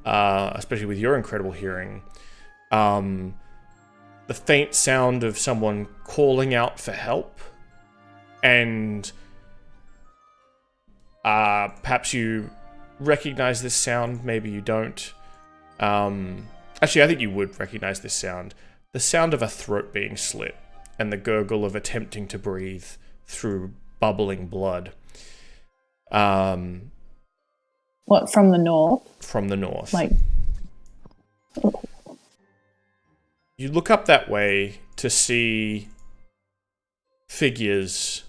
especially with your incredible hearing, the faint sound of someone calling out for help, and perhaps you recognize this sound, maybe you don't. Actually, I think you would recognize this sound. The sound of a throat being slit and the gurgle of attempting to breathe through bubbling blood. What, from the north? From the north. Like, You look up that way to see figures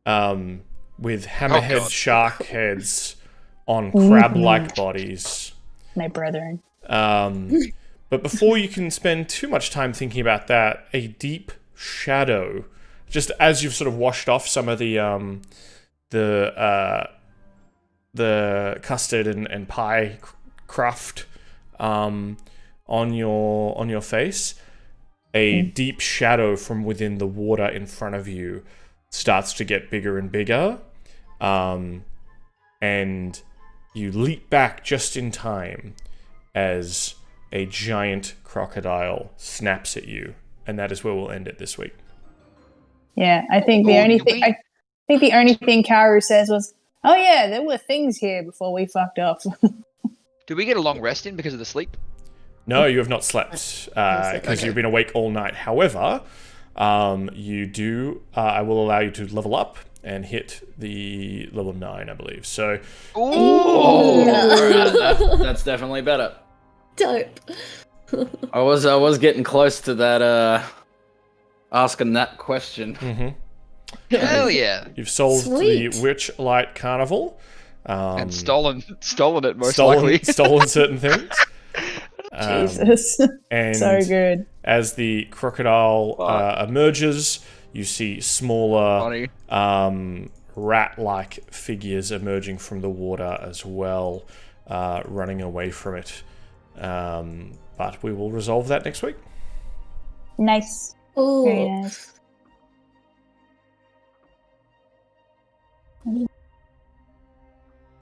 with hammerhead God. shark heads on crab-like bodies. my brethren. But before you can spend too much time thinking about that, a deep shadow, just as you've sort of washed off some of the custard and pie cruft on your face, a deep shadow from within the water in front of you starts to get bigger and bigger, and you leap back just in time as a giant crocodile snaps at you, and that is where we'll end it this week. Yeah, I think the only thing Karu says was, "Oh yeah, there were things here before we fucked off." Did we get a long rest in because of the sleep? No, you have not slept because you've been awake all night. However, you do. I will allow you to level up and hit the level 9, I believe. So, That's definitely better. Dope. I was getting close to that asking that question. Hell yeah! you've solved Sweet. the Witchlight Carnival And stolen it most likely. stolen certain things. Jesus, And so good. as the crocodile emerges, you see smaller Funny. rat-like figures emerging from the water as well, running away from it. But we will resolve that next week. Nice, Oh, very nice.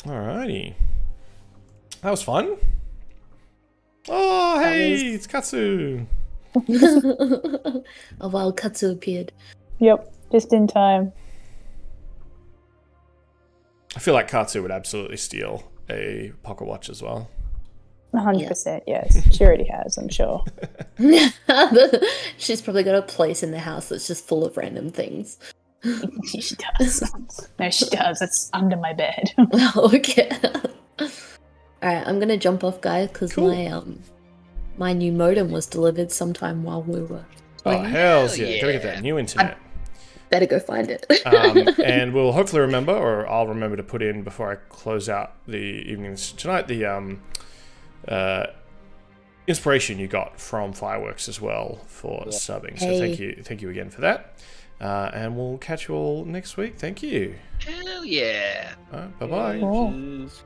Alrighty. That was fun. Oh, hey, it's Katsu. a wild Katsu appeared. Yep, just in time. I feel like Katsu would absolutely steal a pocket watch as well. 100%, yes. She already has, I'm sure. She's probably got a place in the house that's just full of random things. She does. No, she does. It's under my bed. Oh, okay. Alright, I'm gonna jump off, guys, because Cool. my new modem was delivered sometime while we were Oh, playing. hells yeah. yeah. Gotta get that new internet. Better go find it. And we'll hopefully remember, or I'll remember to put in before I close out the evenings tonight, the inspiration you got from Fireworks as well for subbing. So Hey. thank you again for that. And we'll catch you all next week. Thank you. Hell yeah! Bye bye. Cool. Cheers.